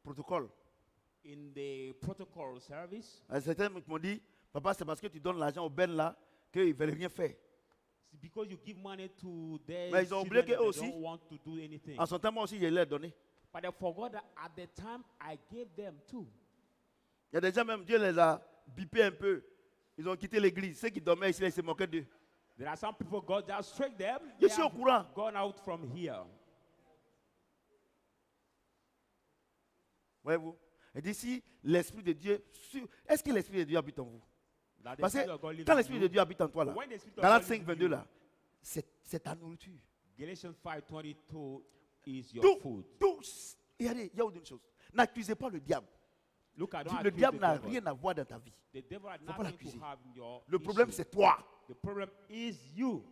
protocole. in the protocol service. Certains m'ont dit, papa, c'est parce que tu donnes l'argent aux bennes là qu'ils ne veulent rien faire. It's because you give money to their Mais ils ont oublié children qu'eux and they aussi- don't want to do anything. En son temps, moi aussi, je leur ai donné. But they forgot that at the time I gave them too. Il y a des gens, même Dieu les a bipés un peu. Ils ont quitté l'église. Ceux qui dormaient ici, là, ils se moquaient d'eux. There are some people God just struck them. Je They suis au have courant. gone out from here. Voyez-vous? Et d'ici, l'Esprit de Dieu, est-ce que l'Esprit de Dieu habite en vous? That the Parce Spirit que of God lives quand in l'Esprit you. de Dieu habite en toi, là, When the Spirit of Galates God lives 5, in 22, you, là, c'est ta nourriture. Galatians 5:22 is your Tout, food. tout, regardez, il y a une chose. N'accusez pas le diable. Look, I don't Le accuse diable the n'a devil. rien à voir dans ta vie. The devil had Faut pas nothing l'accuser. to have in your Le problème, issue. c'est toi. The problem is you.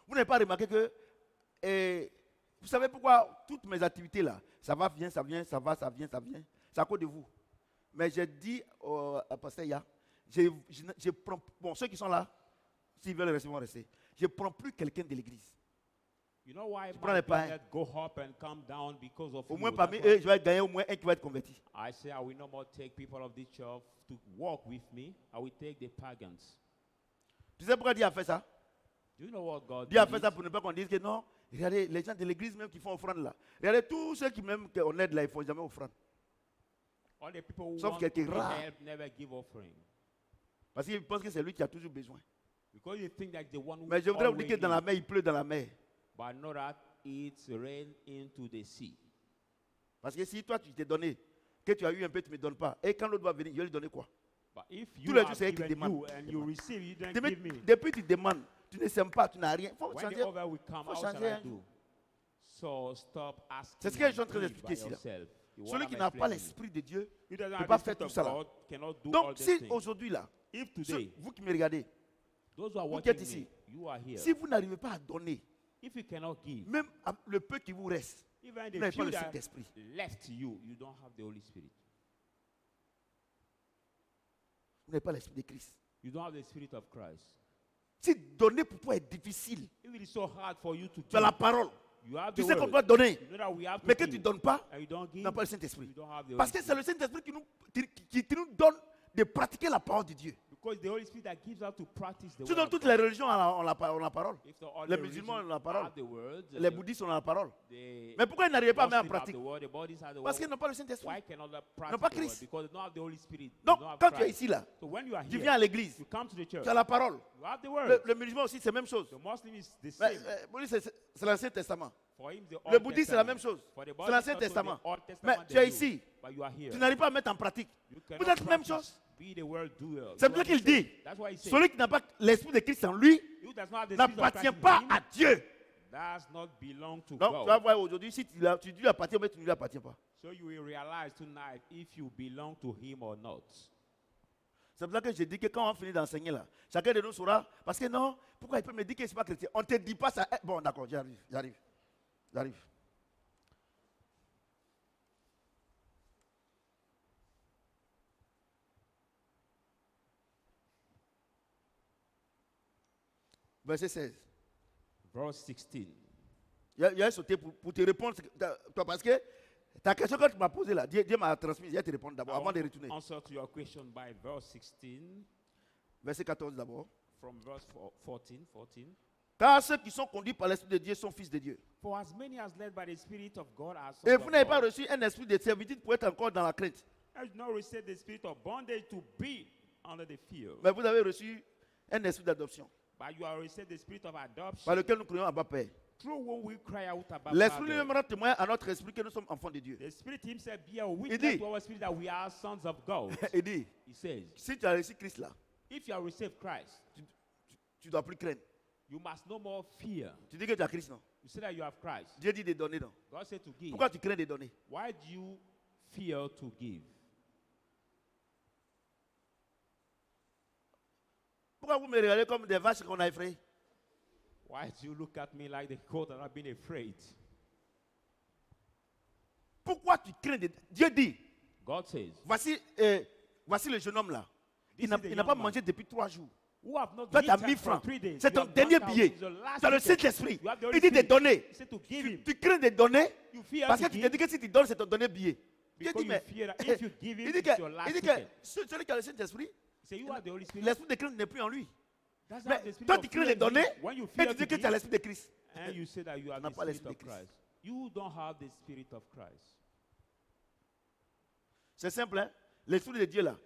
Vous n'avez pas remarqué que, vous savez pourquoi toutes mes activités là, ça va, vient, ça vient, ça va, ça vient, ça vient. C'est à cause de vous. Mais j'ai dit à Pasteur Ya, je prends, bon, ceux qui sont là, s'ils veulent rester, vont rester. Je ne prends plus quelqu'un de l'église. You know why prends my les pains. business go up and come down because of Au you. moins parmi That's why eux, je vais gagner au moins un qui va être converti. I say I will no more take people of this church to walk with me. I will take the pagans. Tu sais pourquoi Dieu a fait ça? Do you know what God Dieu a did fait it? ça pour ne pas qu'on dise que non. Regardez, les gens de l'église même qui font offrande là. Regardez, tous ceux qui même qu'on aide là, ils ne font jamais offrande. All the people who Sauf want quelques to be rares. helped never give offering. Parce qu'ils pensent que c'est lui qui a toujours besoin. Because you think that the one who Mais je voudrais vous dire que always dans la needs. mer, il pleut dans la mer. But I know that it rain into the sea. Parce que si toi, tu t'es donné, que tu as eu un peu, tu ne me donnes pas. Et quand l'autre va venir, je vais lui donner quoi? But if Tous you les jours, have c'est elle qui given demande. you and you receive, you didn't Depuis, give me. depuis tu demandes, tu ne sèmes pas, tu n'as rien. Il faut When the changer. other will come, faut how shall changer I un do? So stop asking. C'est ce que je suis en and train give d'expliquer by ici, là. yourself. What Celui I'm qui n'a pas explaining. l'esprit de Dieu Who doesn't ne have peut the pas Spirit faire tout of ça là. God cannot do all Donc, these si things. aujourd'hui là, If ceux- today, vous qui me regardez, those who are vous qui watching êtes me, ici, you are here. si vous n'arrivez pas à donner, If you cannot give, même le peu qui vous reste, even vous the n'avez pas few le that Saint-Esprit. left you, you don't have the Holy Spirit. Vous n'avez pas l'Esprit de Christ. You don't have the Spirit of Christ. Si donner pour toi est difficile, If it is so hard for you to tu as la give, parole. you have Tu the sais qu'on word. doit donner, You know that we have to mais que tu give, ne donnes pas, and you don't tu give, n'as pas le Saint-Esprit. you don't have the Parce Holy que c'est Spirit. le Saint-Esprit qui nous donne de pratiquer la parole de Dieu. Because the Holy Spirit that gives us to practice the Sinon, word of toutes God. les religions ont la parole. If the other Les musulmans religions ont la parole. have the word, Les the- bouddhistes ont la parole. the Mais pourquoi ils n'arrivaient pas à mettre en Muslims have pratique? the word, the Buddhists have the Parce qu'ils word. n'ont pas le Saint-Esprit. Why cannot they pas practice the word? Christ. Because they don't have the Holy Spirit. They Donc, don't have quand tu es Christ. ici là, So when you are tu here, viens à l'église, you come to the church. tu as la parole. You have the Le, word. le musulman aussi, c'est la même chose. The Muslim is the Mais, same. Bouddhiste, c'est l'Ancien Testament. For him, the Le Old bouddhiste, c'est la Testament. même chose. For the C'est Buddhist, l'Ancien also Testament. the Old Mais Testament, tu the es New. ici, But you are here. tu n'arrives pas à mettre en pratique. You Vous cannot êtes la même practice, chose. be the word doer. C'est You pour ça are qu'il the same. dit, That's why he says, celui qui n'a pas l'Esprit de Christ en lui who does not have the Spirit of n'appartient Christ in pas him à Dieu. does not belong to Donc, tu God. vas voir aujourd'hui, si tu lui appartiens, mais tu ne lui appartiens pas. So you will realize tonight if you belong to him or not. C'est pour ça que je dis que quand on finit d'enseigner là, chacun de nous saura. Parce que non, pourquoi il peut me dire que ce n'est pas chrétien? On ne te dit pas ça. Bon, d'accord, j'arrive. Verset 16. Verse 16. Il a sauté pour te répondre, toi, parce que ta question que tu m'as posée là, Dieu m'a transmis, je vais te répondre d'abord, I avant want de to retourner. answer to your question by verse 16, Verset 14 d'abord. from verse 14. Car ceux qui sont conduits par l'Esprit de Dieu sont fils de Dieu. For as many as led by the Spirit of God are sons Et of vous n'avez pas God. reçu un esprit de servitude pour être encore dans la crainte. I did not receive the spirit of bondage to be under the fear. Mais vous avez reçu un esprit d'adoption, But you have received the spirit of adoption, par lequel nous crions Abba Père. through whom we cry out about L'Esprit Father. lui-même rend témoin à notre esprit que nous sommes enfants de Dieu. The Spirit Himself bear witness dit- to our spirit that we are sons of God. Il dit, He says, si tu as reçu Christ là, if you have received Christ, tu ne dois plus craindre. you must no more fear. Tu dis que tu as Christ, non? You say that you have Christ. Dieu dit de donner, non? God said to give. Pourquoi tu crains de donner? Why do you fear to give? Pourquoi vous me regardez comme des vaches qu'on a effrayées? Why do you look at me like the cold that I've been afraid? Pourquoi tu crains de... Dieu dit, God says, voici le jeune homme là. This Il n'a is the il n'a young pas man mangé depuis 3 jours. who have not Toi, tu as eaten 1000 for francs. 3 days. C'est You ton have dernier drunk out. billet. It's your last Tu as le ticket. Saint-Esprit. You have the Holy Il dit de Spirit. donner. He said to give him. Tu crains de donner You fear parce to que tu te give dis que si tu donnes, c'est ton dernier billet. Dieu because dit, you mais... fear that if you give him, Il dit it's your last que ticket. celui qui a le Saint-Esprit, He said, you have the Holy Spirit. l'esprit de Christ n'est plus en lui. That's Mais how the spirit toi, of tu crains fear de donner is. When you et fear tu to dis que tu as give, l'esprit de Christ. and you say that you have n'a the pas spirit l'esprit of de Christ. Christ. You don't have the spirit of Christ. C'est simple, hein? L'esprit de Dieu là,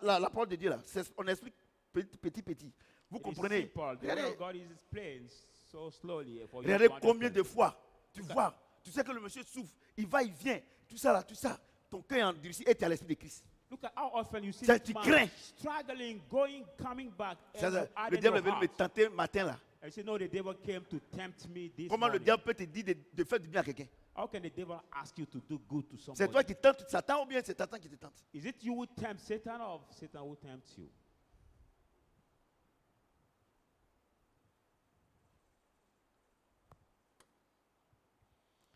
la parole de Dieu là, on explique petit. Vous It is comprenez? simple. The word Regardez, of God is explained so slowly for you regardez to combien understand. de fois tu vois, tu sais que le monsieur souffre, il va, il vient, tout ça là, tout ça. Ton cœur est endurci et tu as l'esprit de Christ. Look at how often you see Ça, this tu man crains. struggling, going, coming back. Ça, And you le harden diable est your venu me heart. tenter matin là. And you say, no, the devil came to tempt me this Comment le morning. diable peut te dire de faire du bien à quelqu'un? How can the devil ask you to do good to C'est toi somebody? qui tentes Satan ou bien c'est Satan qui te tente? Is it you who tempt Satan or Satan who tempts you?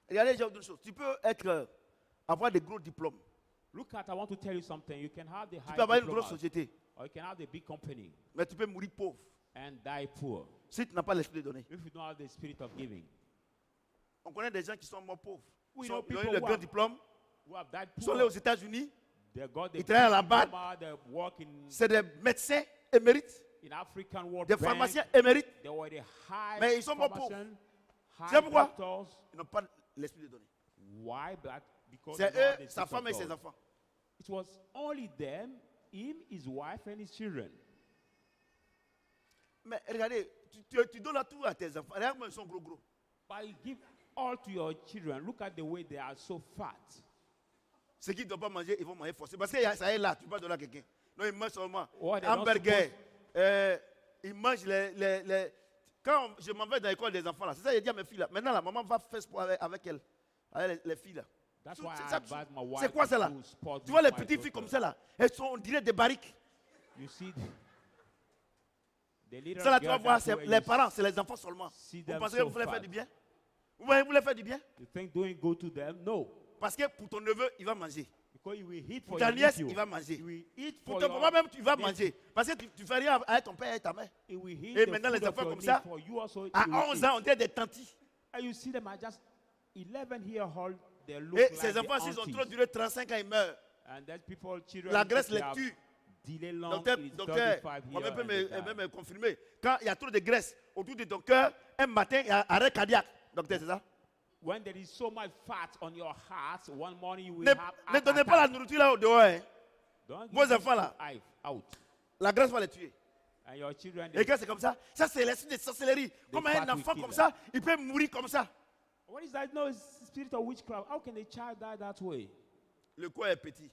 Regardez, j'ai une chose. Tu peux avoir des gros diplômes. Look at, I want to tell you something. You can have the Tu high peux avoir une grosse diplomas, société, or you can have the big company mais tu peux mourir pauvre and die poor si tu n'as pas l'esprit de donner. if you don't have the spirit of giving. On connaît des gens qui sont morts pauvres. We Ils know ont people eu le who grand are- diplôme, Who have died ils sont allés aux poor. États-Unis, They got the Ils travaillent à la big BAD. diploma, they work c'est des médecins émérites, in African World des Bank. pharmaciens émérites. They were the high Mais ils sont pas pharmacians, sais high pourquoi? doctors. Ils n'ont pas l'esprit de donner. Why? Because C'est they don't have eux, the sa spirit femme of et ses God. enfants. It was only them, him, his wife, and his children. Mais regardez, tu donnes à tout à tes enfants. Regarde comment ils sont gros. But you give all to your children, look at the way they are so fat. Ceux qui ne doivent pas manger, ils vont manger forcément. Parce que ça est là, tu peux pas donner à quelqu'un. Non, ils mangent seulement What they're not hamburger. Ils mangent les. Quand je m'en vais dans l'école des enfants, là, c'est ça que j'ai dit à mes filles. Là. Maintenant, la maman va faire sport avec elles, avec les filles. Là. That's C'est why I ça, advise my wife c'est quoi ça là? to do sport Tu vois with les my petites filles daughter. comme ça là, elles sont, on dirait des barriques. You see, the little Ça là, tu vas girls voir, that c'est way les you parents, c'est les enfants seulement. see Vous them pensez que so vous voulez fat. faire du bien? Vous voulez vous faire du bien? You think doing good to them? No. Parce que pour ton neveu, il va manger. Because you will eat Pour for ta your nièce, nephew. il va manger. You will eat Pour for ton your papa même, tu vas nephew. manger. Parce que tu fais rien avec ton père et ta mère. He will eat Et the maintenant, food les of enfants your comme need ça, for you also. À he will 11 eat. ans, on dirait des tantis. And you see them are just 11 year old. They look Et like ces the enfants, s'ils ont aunties. trop duré 35 ans, ils meurent. And that people, children, La graisse they les have tue. delay long, Docteur, it is docteur, 35 moi-même years peux and they die. me confirmer. Quand il y a trop de graisse autour de ton cœur, un matin, il y a arrêt cardiaque. Docteur, c'est ça? When there is so much fat on your heart, one morning you will Ne, have ne heart donnez pas la attack. nourriture là au dehors. Hein. Don't give Vos this enfants là. food out. La graisse va les tuer. And your children, Et quand c'est comme ça, ça c'est l'esprit de sorcellerie. Comme fat un will enfant kill comme them. ça, il peut mourir comme ça. what is that? No, it's spirit of witchcraft. How can a child die that way? Le corps est petit.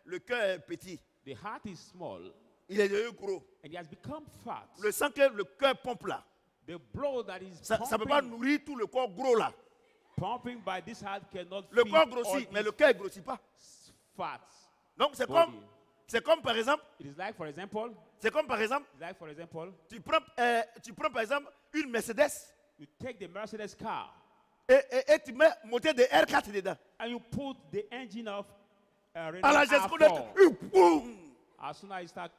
Le cœur est petit. The heart is small Il est devenu gros. and it has become fat. Le sang que le cœur pompe là, The blood that is ça ne peut pas nourrir tout le corps gros là. pumping by this heart cannot Le feed corps all grossit, mais these le cœur ne grossit pas. fats. Donc c'est Body. comme par exemple, It is like, for example, tu prends par exemple une Mercedes you take the Mercedes car et tu mets moteur de R4 dedans. and you put the engine of Renault À la gestion de R4. boum! As soon as you start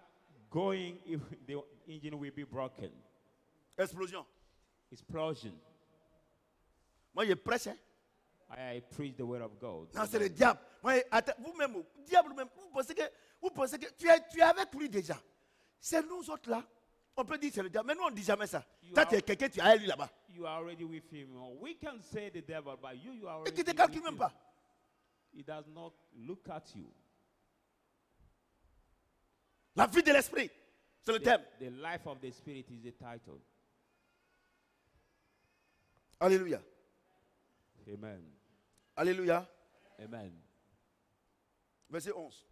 going, if the engine will be broken. Explosion. Explosion. Moi je prêche. Hein? I preach the word of God. Non, c'est le diable. Moi, vous-même, diable même, vous pensez que tu es avec lui déjà. C'est nous autres là. On peut dire que c'est le diable, mais nous on ne dit jamais ça. Toi tu es quelqu'un, tu es avec lui là-bas. You are already with him. We can say the devil, but you are Et already qui ne te with calcule him. même pas. He does not look at you. La vie de l'esprit, c'est le thème. The life of the spirit is the title. Alléluia. Amen. Alléluia. Amen. Verset 11.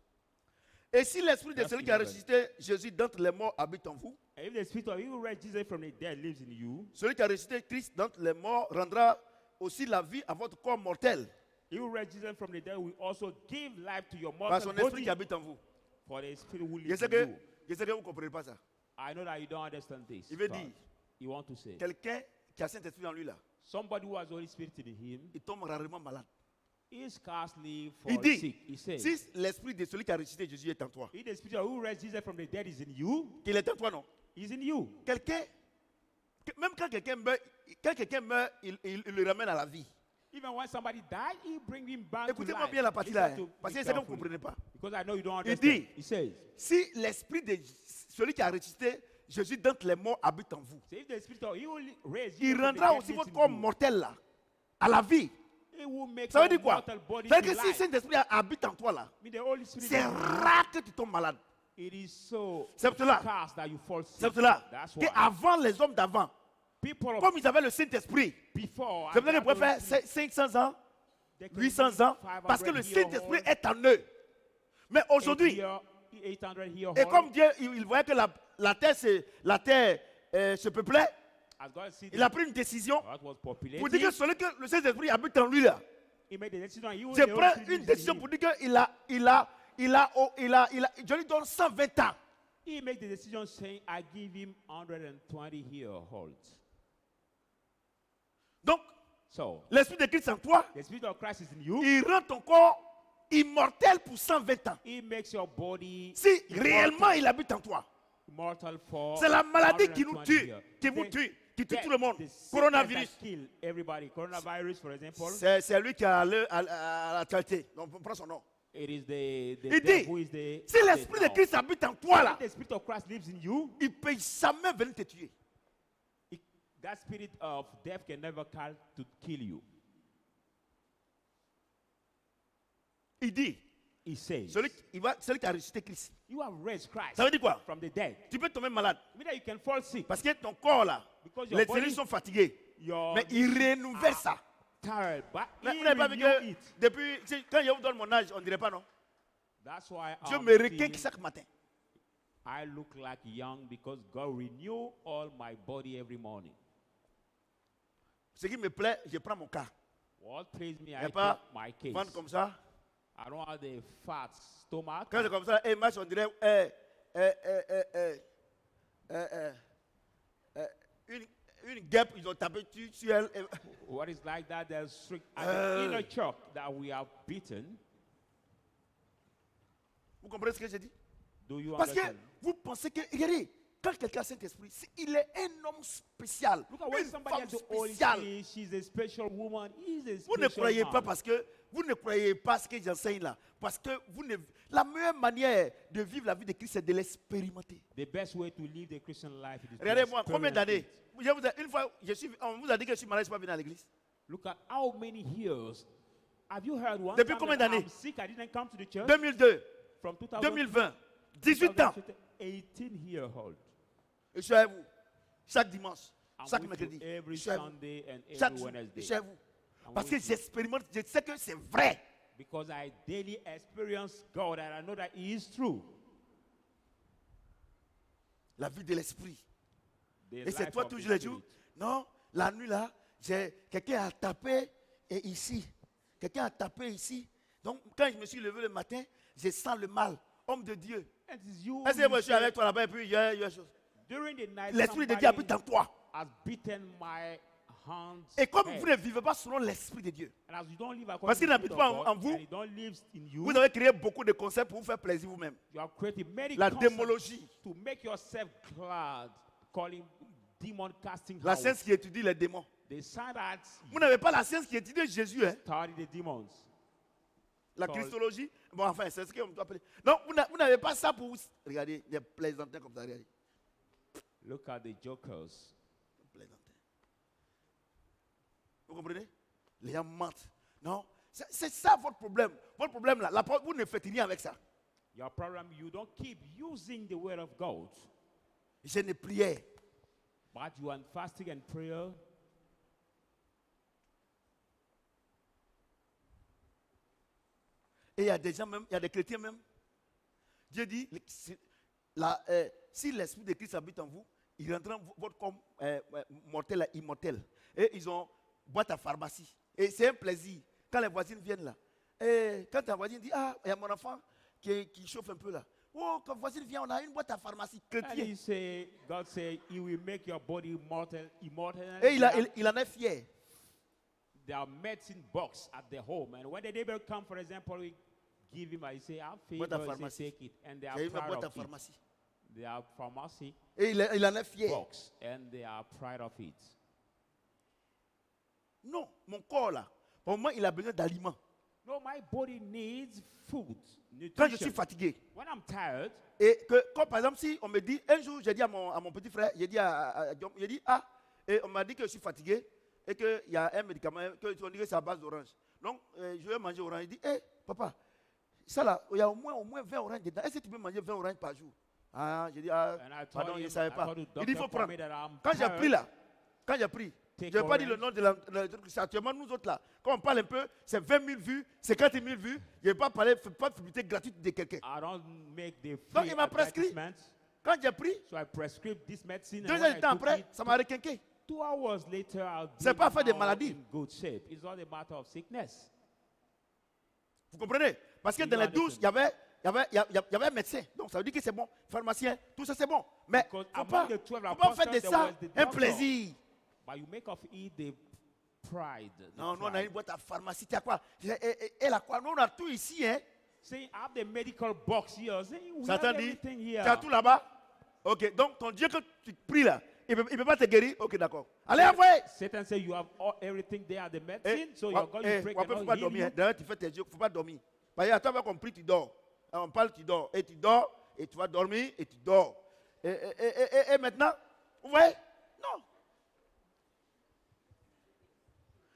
Et si l'esprit de Verse celui qui a 11. ressuscité Jésus d'entre les morts habite en vous, And if the spirit of you who raised Jesus from the dead lives in you, celui qui a ressuscité Christ d'entre les morts rendra aussi la vie à votre corps mortel he who raised Jesus from the dead will also give life to your par mortal son esprit body. qui habite en vous. For the spirit who Je lives sais in que, you. je sais que vous ne comprenez pas ça. I know that you don't understand this. Il veut but dire, you want to say, quelqu'un qui a Saint-Esprit en lui là, somebody who has Holy Spirit in him il tombe rarement malade. is scarcely Il fall dit, sick. He says, si l'esprit de celui qui a ressuscité Jésus est en toi, if the spirit who raised Jesus from the dead is in you, qu'il est en toi, non? is in you. Même quand quelqu'un meurt, il le ramène à la vie. Even when somebody died, he bring him back to Écoutez-moi life. bien la partie là, Listen hein, to parce me que c'est que vous ne carefully, comprenez pas. because I know you don't Il understand. dit, He says, si l'esprit de celui qui a ressuscité Jésus d'entre les morts habite en vous, so if the spirit of he will raise il you from the rendra dead aussi lives votre in corps you. mortel là, à la vie. He will make Ça veut your dire quoi? mortal body Ça veut to dire que si life. Saint-Esprit habite en toi là, I mean, the Holy Spirit c'est rare que tu tombes malade. it is so C'est pour cela. scarce that you fall sick. C'est pour cela That's why qu'avant les hommes d'avant, people of comme ils avaient le Saint-Esprit, before c'est pour ça qu'ils and pouvaient faire after 500 ans, they can 800 live ans, 500 parce que le year Saint-Esprit old, est en eux. Mais aujourd'hui, 800 year et old, comme Dieu, il voyait que la terre se peuplait, as God see il a pris une décision that was pour dire populated, que celui que le Saint-Esprit habite en lui là, he made the decision. He will je the Holy prends Spirit une lives in décision him. pour dire je lui donne 120 ans. He made the decision saying, I give him 120 year old. Donc, So, l'Esprit de Christ en toi, the Spirit of Christ is in you. il rend ton corps immortel pour 120 ans. He makes your body Si réellement il habite en toi, immortal for c'est la maladie qui nous 120 tue, years. qui vous The- tue, qui tue the- tout le monde. the sickness Coronavirus, that kill everybody. Coronavirus, for example, c'est lui qui a la qualité. Donc, on prend son nom. it is the Il devil dit, who is the si l'Esprit de now. Christ habite en toi là, If the Spirit of Christ lives in you, il ne peut jamais venir te tuer. that spirit of death can never call to kill you. Il dit, He says, celui qui a ressuscité Christ. you have raised Christ Ça veut dire quoi? from the dead. Tu peux tomber malade. I mean that you can fall sick Parce que ton corps là, because your les body, cellules sont fatiguées. your Mais il renouvelle ça. tired, but Mais he vous n'avez pas vu renew que it. depuis, quand je vous donne mon âge, on ne dirait pas non. That's why Dieu I'm me requinque feeling chaque matin. I look like young because God renew all my body every morning. Ce qui me plaît, je prends mon cas. What please me, Il n'y I a pas take my case. vendre comme ça. I don't have the fat stomach. Quand c'est comme ça, et match, on dirait une guêpe, ils ont tapé sur elle. What is like that? There's strict at the inner chalk that we have beaten. Vous comprenez ce que j'ai dit? Do you Parce que understand? vous pensez que, regardez, quand quelqu'un a Saint-Esprit, il est un homme spécial, Look at when une somebody femme has the Holy spéciale. Spirit, she's a special woman. He's a Vous ne special croyez man. pas parce que vous ne croyez pas ce que j'enseigne là. Parce que vous ne, la meilleure manière de vivre la vie de Christ, c'est de l'expérimenter. The best way to live the Christian life is to Regardez-moi, combien experience d'années it. une fois, on vous a dit que je suis malade, je ne suis pas venu à l'église. Look at how many years. Have you heard one Depuis time combien that d'années? I'm sick, I didn't come to the church? 2002, From 2000, 2020, 18 ans. 18 years old. Et je suis avec vous. Chaque dimanche, I'm chaque with mercredi. you every Je suis avec vous. Sunday and Chaque every jour, je Wednesday. suis avec vous. I'm Parce que with you. j'expérimente, je sais que c'est vrai. Because I daily experience God and I know that He is true. La vie de l'esprit. The Et c'est life toi of tous the les jours. Spirit. Non, la nuit là, quelqu'un a tapé et ici. Quelqu'un a tapé ici. Donc quand je me suis levé le matin, je sens le mal. Homme de Dieu. And it is you Est-ce que who moi je suis say, avec toi là-bas et puis il y a une chose. during the night, L'esprit de Dieu habite en toi. has beaten my hands. Et comme head. vous ne vivez pas selon l'esprit de Dieu, And as you don't live according Parce qu'il to the n'habite Spirit pas of en God, vous. and He don't live in you, vous avez créé beaucoup de concepts pour vous faire plaisir vous-même. you have created many La concepts démologie. to make yourself glad, calling demon casting La house. science qui étudie les démons. They say that Vous n'avez pas la science qui étudie Jésus, hein? study the demons. La Called- christologie. Bon, enfin, c'est ce qu'on doit appeler. Non, vous n'avez pas ça pour vous. Regardez, des plaisantins comme ça. Regardez. Look at the jokers. Plaisantin. Vous comprenez? Les gens mentent. Non, c'est ça votre problème. Votre problème là, vous ne faites rien avec ça. Your problem, you don't keep using the word of God, Je ne priais. but you are in fasting and prayer. Et il y a des gens même, il y a des chrétiens même. Dieu dit, si l'esprit de Christ habite en vous, il rendra votre corps mortel et immortel. Et ils ont boîte à pharmacie. Et c'est un plaisir. Quand les voisines viennent là, et quand ta voisine dit, ah, il y a mon enfant qui chauffe un peu là. Oh, quand la voisine vient, on a une boîte à pharmacie. And Chrétien. he say, God say, He will make your body immortal. Et il en est fier. There are medicine box at the home, and when the neighbor come, for example, we give him, I say, "I'm Boîte à favor," he say, pharmacie. take it, and they are Il y a une proud boîte à of it. pharmacie. They are pharmacy Et il en est fier. box, and they are proud of it. Non, mon corps là, pour moi, il a besoin d'aliments. No, my body needs food, Quand je suis nutrition. fatigué, When I'm tired, et que, comme par exemple, si on me dit, un jour, j'ai dit à mon petit frère, j'ai dit à John, j'ai dit, ah, et on m'a dit que je suis fatigué, et qu'il y a un médicament, que on dirait que c'est à base d'orange. Donc, je vais manger orange. Il dit, hé, papa, ça là, il y a au moins 20 oranges dedans. Est-ce que tu peux manger 20 oranges par jour? Ah, j'ai dit, ah, and I told pardon, je him, ne savais I pas. told the Il dit, il faut doctor prendre. me that I'm Quand j'ai pris tired, là, quand j'ai pris, je take n'ai pas dit le orange. nom de la truc. C'est actuellement, nous autres là, quand on parle un peu, c'est 20 000 vues, c'est 50 000 vues. Je ne vais pas parler, pas de publicité gratuite de quelqu'un. I don't make the Donc, free il m'a prescrit. advertisement. Quand j'ai pris, So I prescribe this medicine, 2 and heures when de I temps took après, it, ça m'a requinqué. 2 hours later, I'll C'est be pas affaire de now maladie. in good shape. It's not a matter of sickness. Vous comprenez? Parce que Do dans you les 12, il y avait un médecin. Donc ça veut dire que c'est bon. Pharmacien, tout ça c'est bon. Mais Because il ne among faut the 12 pas faire de apostles, there ça was the un doctor. plaisir. But you make of it the pride. the Non, nous on a pride. une boîte à pharmacie. Tu as quoi? Elle a quoi? Nous on a tout ici. Hein? Saying, I have the medical box here. Saying, we Satan have dit, everything tu here. as tout là-bas? Ok, donc ton Dieu que tu pries là, il ne peut pas te guérir? Ok, d'accord. Allez, envoyez! Satan said, you have everything there, the medicine, Eh, so your God will pray on ne peut cannot pas heal dormir. you. hein. D'ailleurs, tu fais tes yeux, il ne faut pas dormir. Parce que à toi, qu'on prie, tu dors. On parle, tu dors. Et tu dors, et tu vas dormir, et tu dors. Et maintenant, vous voyez? Non.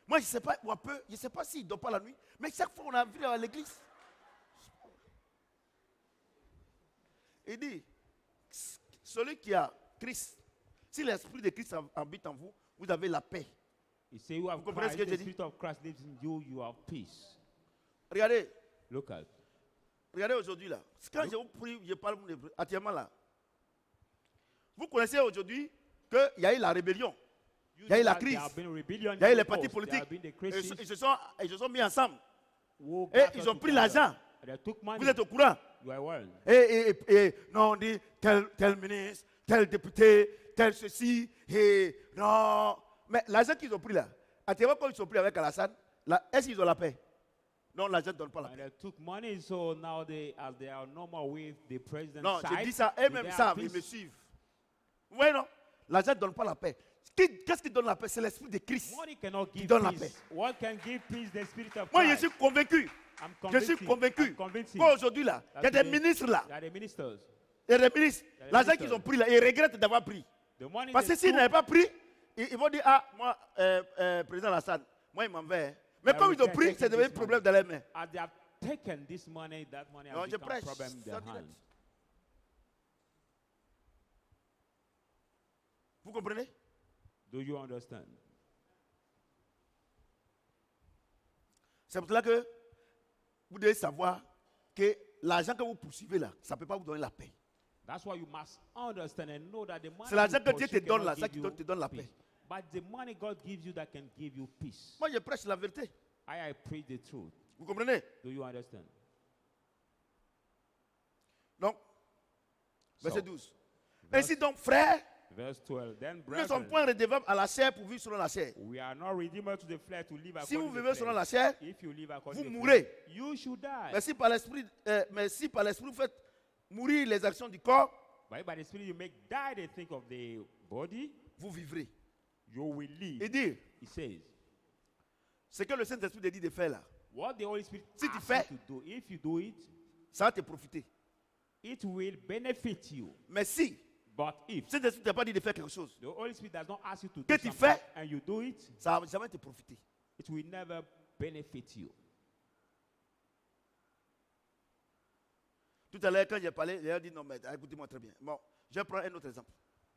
Moi, je ne sais pas, ou un peu, je ne sais pas s'il ne dort pas la nuit, mais chaque fois qu'on a vu à l'église, il dit, celui qui a Christ, si l'esprit de Christ habite en vous, vous avez la paix. He said, you have Vous comprenez Christ, ce que the j'ai dit? Spirit of Christ lives in you, you have peace. Regardez, Look at. regardez aujourd'hui là. Quand je vous prie, je parle actuellement là. Vous connaissez aujourd'hui qu'il y a eu la rébellion. You Il y a eu know la that there crise. have been rebellion Il y a eu in les the partis post. There have politiques. been the Et Christians ils se sont mis ensemble. who Et gathered ils ont pris together. l'argent. They took money. Vous êtes au courant. You are aware. Et non, on dit tel ministre, tel député, tel ceci. Et non. Mais l'argent qu'ils ont pris là, actuellement, quand ils ont pris avec Alassane, est-ce qu'ils ont la paix? Non, l'argent ne donne pas la And paix. they took money, so now as they are no more with the president's Non, side, je dis ça, they eux-mêmes have savent, ils peace. me suivent. Vous voyez, non? L'argent ne donne pas la paix. Qu'est-ce qui donne la paix? C'est l'esprit de Christ. Money cannot give donne la peace. paix. What can give peace? The Spirit of Moi, je Christ. suis convaincu. I'm Je suis convinced. convaincu I'm convinced. qu'aujourd'hui, là, il y a des Today, ministres là. They are the ministers. Il y a des ministres. des L'argent ministres. qu'ils ont pris là, ils regrettent d'avoir pris. The money Parce que they s'ils took, n'avaient pas pris, ils vont dire, ah, moi, président Alassane, moi, il m'en vais. Hein. Mais They comme ils ont regret pris, taking c'est devenu un this problème money. dans les mains. as they have taken this money, that money Non, has je become a prêche. problem in their ça direct. hands. Vous comprenez? Do you understand? C'est pour cela que vous devez savoir que l'argent que vous poursuivez là, ça ne peut pas vous donner la paix. That's why you must understand and know that the money C'est l'argent you que Dieu te pursue donne cannot là, ça give qui you te donne la peace. paix. But the money God gives you that can give you peace. Moi, je prêche la vérité. I preach the truth. Vous comprenez? Do you understand? Donc, verset So, 12. Ainsi donc, frères, Verse 12. Then, nous ne sommes brethren, point redevables à la chair pour vivre selon la chair. we are not redeemed to the flesh to live Si vous according to vivez the selon la flesh. chair, If you live according vous to the mourrez. flesh, you should die. Mais si par l'esprit vous faites mourir les actions du corps, But by the Spirit you make die the think of the body, vous vivrez. you will live. Et dire, He says, ce que le Saint-Esprit te dit de faire là, what the Holy Spirit Si tu asks fais- you to do, if you do it, ça va te profiter. it will benefit you. Mais si But if le Saint-Esprit ne t'a pas dit de faire quelque chose, the Holy Spirit does not ask you to Que do tu something fais? and you do it, ça ne va jamais te profiter. it will never benefit you. Tout à l'heure, quand j'ai parlé, j'ai dit non, mais écoutez-moi très bien. Bon, je prends un autre exemple.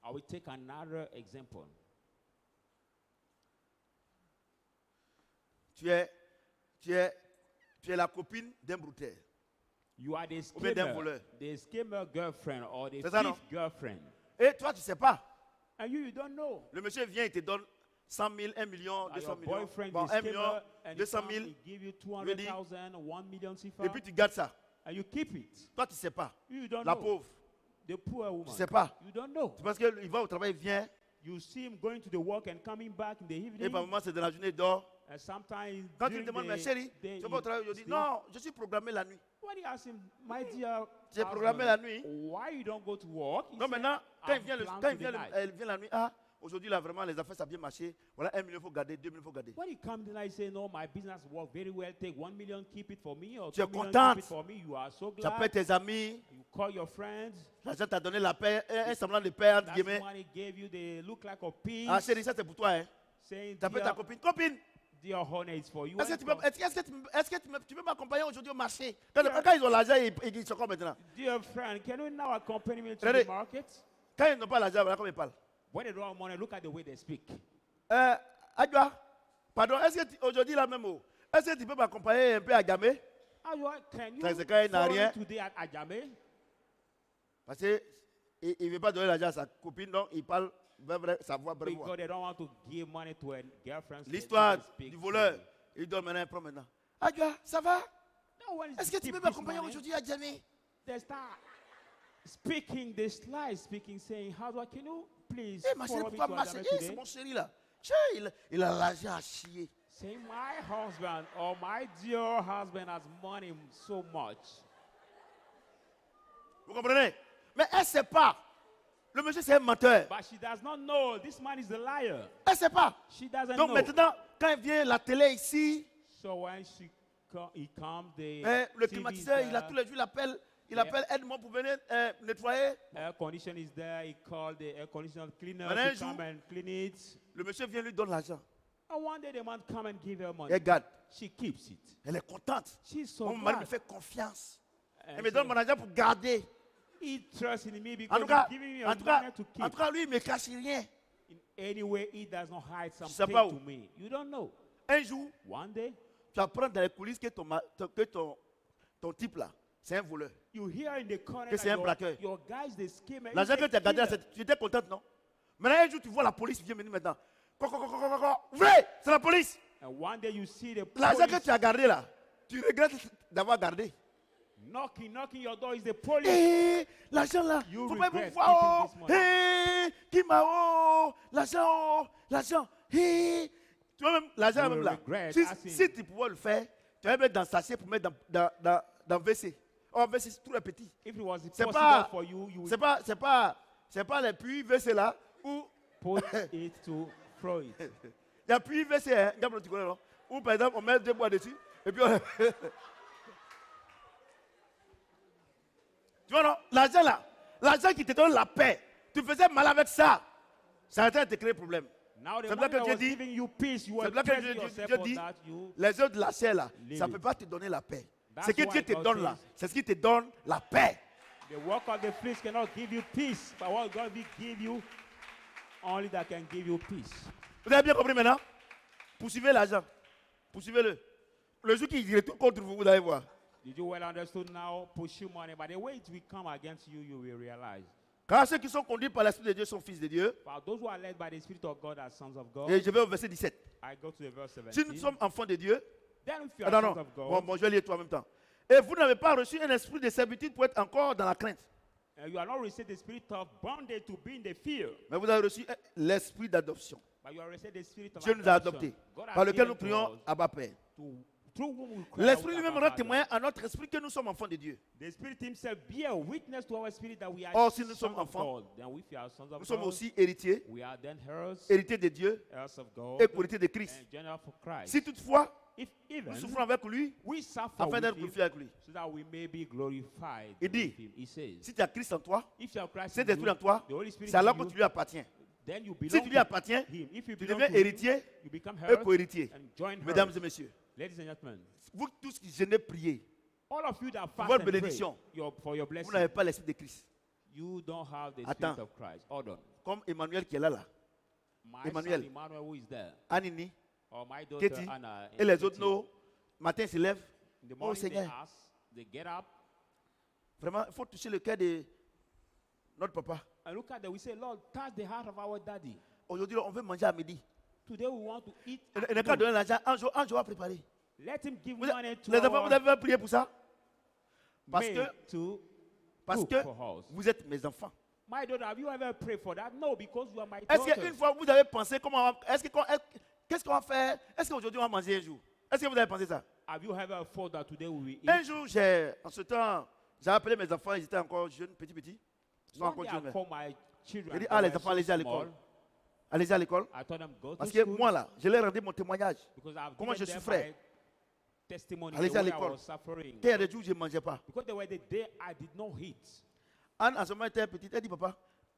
I will take another example. Tu es la copine d'un brouteur. You are the Ou bien d'un voleur. schemer girlfriend or the C'est ça, non? thief girlfriend. Et toi, tu ne sais pas. And you don't know. Le monsieur vient et te donne 100 000, 1 million, That 200 your millions. boyfriend Bon, is 1 million, schemer and he 200 comes, 000. he give you Ready? 200,000, 1 million Et sifa, puis tu gardes ça. and you keep it. Toi, tu ne sais pas. You don't La know. pauvre, The poor tu woman. ne sais pas. You don't know. C'est parce qu'il va au travail, il vient. You see him going to the work and coming back in the Et evening. par moment, c'est de la journée, il dort. And sometimes Quand tu during lui demandes, the mais chérie, day, tu vas au travail aujourd'hui? sleep. Non, je suis programmé la nuit. When he asked him, my dear, J'ai programmé la husband, nuit. why you don't go to work? He Non, said, maintenant, quand il "I'm vient, planned to the night." elle vient la nuit, ah, aujourd'hui, là, vraiment, les affaires, ça a bien marché. Voilà, 1 million, il faut garder, 2 millions, il faut garder. When he comes tonight, he say, no, my business work very well. Take 1 million, keep it for me, or Tu es 2 million, contente. keep it for me. You are so Tu appelles glad. tes amis, You call your friends. l'argent t'a donné la paix, un semblant de paix, entre That's guillemets. money gave you the look like a peace. Ah, chérie, ça c'est pour toi, hein. Saying, Tu appelles ta dear, copine. Copine, dear honey, it's for you. est-ce que And tu peux, come- tu peux m'accompagner aujourd'hui au marché? Quand, Yeah. quand ils ont l'argent, ils sont comme maintenant. Dear friend, can you now accompany me to Ready? the market? Quand ils n'ont pas l'argent, voilà comment ils parlent. When they don't have money, look at the way they speak. Adjoa, pardon, est-ce que aujourd'hui là même, est-ce que tu peux m'accompagner un peu à Gamé? Can you Ça, c'est quand il n'a follow rien. me today at Ajame? Parce qu'il ne veut pas donner l'argent à sa copine, donc il parle sa voix vraiment. Because they don't want to give money to a girlfriend. so L'histoire they speak du voleur, to- il donne maintenant un plan maintenant. Adjoa, ça va? No one is Est-ce que tu keep peux this m'accompagner money. aujourd'hui à Gamé? They start speaking, they slide speaking, saying, how do I, can you please Eh, ma chérie, follow me pourquoi to marcher? Ajame Eh, c'est today? mon chéri là. Tiens, il a l'argent à chier. Say, my husband or my dear husband has money so much. Vous comprenez? Mais elle ne sait pas. Le monsieur, c'est un menteur. But she does not know this man is a liar. Elle ne sait pas. She doesn't Donc know. maintenant, quand il vient la télé ici, So when he comes, the le TV is climatiseur, il a there, tous les jours, il Yeah. appelle aide-moi pour venir nettoyer. air condition is there. He called the air conditioner cleaner Maintenant, un to come jour- and clean it. Le monsieur vient lui donner l'argent. And one day the man come and give her money. Elle garde. She keeps it. Elle est contente. She's so Mon mari me glad. fait confiance. And Il me donne mon argent pour garder. he trusts in me En because tout cas, he's giving me en a tout cas, money to en keep. tout cas, lui, il ne me cache rien. Anyway, it does not hide sais something pas où. to me. You don't know. Un jour, One day, tu apprends dans les coulisses que ton type là, c'est un voleur. you hear in the corner Que c'est that un braqueur. your guys, they scheme. and L'argent he's que a tu as gardé là, killer. tu étais contente, non? Maintenant, un jour, tu vois la police vient venir maintenant. Ouvrez, c'est la police. And one day you see the L'argent que police tu as gardé là, tu regrettes d'avoir gardé. knocking your door. Is the police. Hé, l'argent là, You faut pas regret me voir. keeping Oh, this money. hé, qui m'a l'argent, l'argent. Hé, tu vois même l'argent You même will là. regret Si, asking. si tu pouvais le faire, tu vas mettre dans le sachet pour mettre dans WC. Oh, WC, c'est tout le petit. If it was C'est possible pas, for you, you would c'est pas les puits WC là où put it to throw it. il y a puits WC, hein, tu connais, non? Où par exemple on met 2 bois dessus et puis on... Tu vois non? L'argent là, l'argent qui te donne la paix, tu faisais mal avec ça, ça a te créé problème. Now the C'est money là que that Dieu was dit- giving you peace, you C'est were là que praising Dieu yourself for dit, that. You les œuvres de la chair là, Leave ça ne it. peut pas te donner la paix. That's Ce que why Dieu te God donne là, says- c'est ce qui te donne la paix. the work of the flesh cannot give you peace, but what God will give you, only that can give you peace. Vous avez bien compris maintenant? Poursuivez l'argent. Poursuivez-le. Le jour qu'il retourne contre vous, vous allez voir. Did you well understood now? Push your money, but the way it will come against you, you will realize. Car ceux qui sont conduits par l'Esprit de Dieu sont fils de Dieu. For those who are led by the Spirit of God are sons of God. Et je vais au verset 17. I go to the verse Si 17. nous sommes enfants de Dieu, Then if you are non, sons non, of God, bon, je vais lire tout en même temps. Et vous n'avez pas reçu un esprit de servitude pour être encore dans la crainte. you are not received the spirit of bondage to be in the fear, Mais vous avez reçu l'esprit d'adoption. but you are received the spirit of Dieu nous a adoption. adoptés. God has Par lequel given nous to prions us Abba Père. through whom we cry L'esprit out, lui-même Abba, rend Father. témoin à notre esprit que nous sommes enfants de Dieu. The Spirit Himself bear witness to our spirit that we are Or, si nous sons sommes of enfants, God. Then if we are sons of Nous sommes God, aussi héritiers, we are then heirs, héritiers de Dieu heirs of God, et héritiers de Christ. and general for Christ. Si toutefois, If even nous souffrons avec lui, we suffer afin with d'être Him, glorifiés avec lui. so that we may be glorified Il dit, with Him. He says, Si tu as Christ en toi, if you have Christ in cet esprit you, en toi, the Holy Spirit c'est alors in que you, tu lui appartiens. then you Si belong tu lui to appartiens, Him. If you tu belong deviens to Him, héritier you become et heirs co-héritier. and join Mesdames heirs. et messieurs, Ladies and gentlemen, vous tous qui gênez prier, all of you that fast votre and pray bénédiction, for your vous blessing, n'avez pas l'esprit de Christ. you don't have the Attends. Spirit of Christ. Hold on. Comme Emmanuel qui est là, My Emmanuel. son Emmanuel, who is there, Anini, or my daughter Katie, Anna, et les Katie, autres, non. Matin, ils se lèvent. in the Oh morning they Seigneur, ask, they get up vraiment, il faut toucher le cœur de notre papa. and look at them. We say, Lord, touch the heart of our daddy. Aujourd'hui, on veut manger à midi. Today we want to eat. Et at le cas noon. donner l'argent, un jour va préparer. Let him give Vous, money to les enfants, vous our avez prié pour ça? Parce maid que, to parce cook que for us. vous êtes mes enfants. My daughter, have you ever prayed for that? No, because you are my Est-ce daughter. qu'une fois vous avez pensé comment, qu'est-ce qu'on va faire? Est-ce qu'aujourd'hui on va manger un jour? Est-ce que vous avez pensé ça? Have you ever thought that today we will eat? Un jour, en ce temps, j'ai appelé mes enfants, ils étaient encore jeunes, petits. Ils sont One encore day I jeunes. call my children. J'ai dit, they ah, les were enfants, so allez-y à small. l'école. Allez-y à l'école. I told them go to Parce que school moi là, je leur ai rendu mon témoignage. because I've comment given je them souffrais. my testimony Allez-y the à way I l'école. was suffering. Il y a des jours où je ne mangeais pas. Because there were the day I did not eat. Anne, en ce moment, était petite. Elle dit, papa,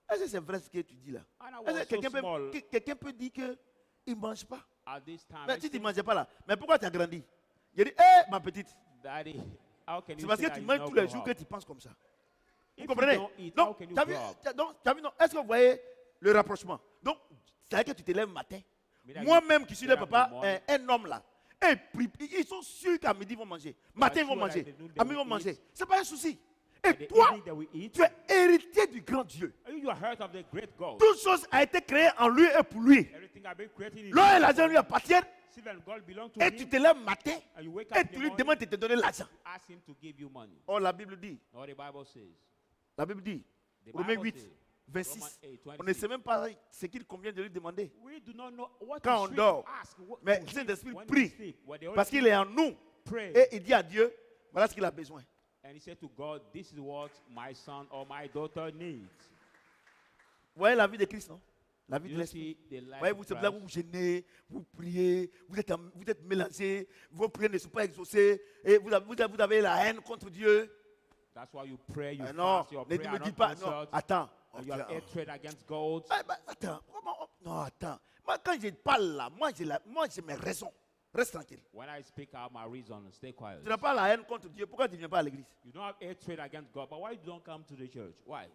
est-ce que c'est vrai ce que tu dis là? And I Est-ce was que quelqu'un so small quelqu'un peut dire qu'il ne mange pas? at this time. Mais I si tu ne said, mangeais pas là, mais pourquoi tu as grandi? J'ai dit, hé, ma petite, Daddy, how can c'est you parce say que that tu you manges not tous les grow jours que up? tu penses comme ça. Vous If comprenez? you don't eat, Donc, how can you tu as vu, grow up? est-ce que vous voyez le rapprochement? Donc, c'est vrai que tu te lèves le matin. Mais là, Moi-même qui suis le get up in papa, the morning. un homme là, et ils sont sûrs qu'à midi ils vont manger. Matin ils vont sure that manger. they know they À midi ils vont will manger. eat. C'est pas un souci. At Et the toi, evening that we eat, tu es héritier du grand Dieu. you are heard of the great God. Toute chose a été créée en lui et pour lui. Everything I've been creating in L'or et you. l'argent lui appartiennent. Silver and gold belong to Et him. tu te lèves matin And you wake et up in tu the lui morning, demandes de te donner l'argent. ask him to give you money. Or la Bible dit, Or the Bible says. la Bible dit, The Romains Bible 8, says, 26, Romans 8, on ne 26. sait même pas ce qu'il convient de lui demander. We do not know what Quand we on should dort, ask. What mais to Saint-Esprit when we prie, sleep. When the Holy parce qu'il est en nous. Pray. Et il dit à Dieu, voilà ce qu'il a besoin. And he said to God, this is what my son or my daughter needs. Vous voyez la vie de Christ, non? La vie de You l'Esprit. see the life Voyez, of vous, c'est là où Christ. vous gênez, vous priez, vous êtes mélangés, vos prières ne sont pas exaucées, et vous avez la haine contre Dieu. That's why you pray, you Non, fast, your ne prayer me are dis not pas, non, answered, attends. and you have hatred against God. Attends, non, attends. Moi, quand je parle là, moi, j'ai mes raisons. Reste tranquille. When I speak out my reason, stay quiet. Tu n'as pas la haine contre Dieu, pourquoi tu ne viens pas à l'église? You don't have hatred against God, but why you don't come to the church? Why?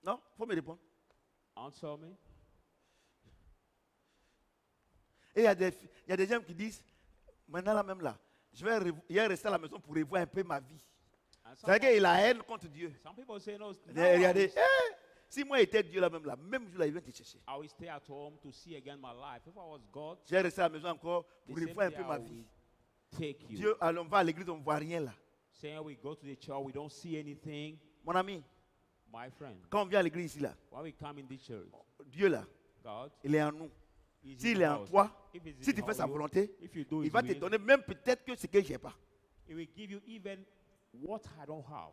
Non, il faut me répondre. Answer me. Et il y a des gens qui disent, maintenant là même là, je vais rester à la maison pour revoir un peu ma vie. And C'est vrai qu'il a haine contre Dieu. some people say, no, Regardez, si moi j'étais Dieu là même là, même jour là, il vient te chercher. I will stay at home to see again my life. If I was God, Je vais rester à la maison encore the pour same revoir un day peu I ma will vie. take you. Dieu, alors on va à l'église, on ne voit rien là. Saying we go to the church, we don't see anything. Mon ami, My friend, quand on vient à l'église ici là, when we come in this church, Dieu là, God il est en nous. is S'il in est en us. toi, If it's si in tu fais sa you, volonté, if you do il his va te will, donner même peut-être que ce que je n'ai pas. He will give you even what I don't have.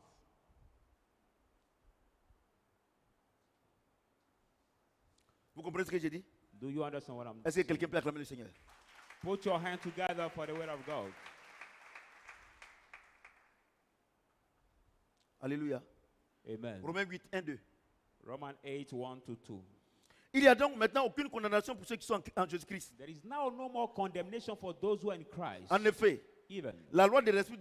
Vous comprenez ce que j'ai dit? Do you understand what I'm Est-ce que saying? quelqu'un peut acclamer le Seigneur? Put your hand together for the word of God. Alléluia. Amen. Romains 8, 1, 2. Romans 8, 1 to 2. Il n'y a donc maintenant aucune condamnation pour ceux qui sont en Jésus-Christ. There is now no more condemnation for those who are in Christ. En effet, Even la loi de l'esprit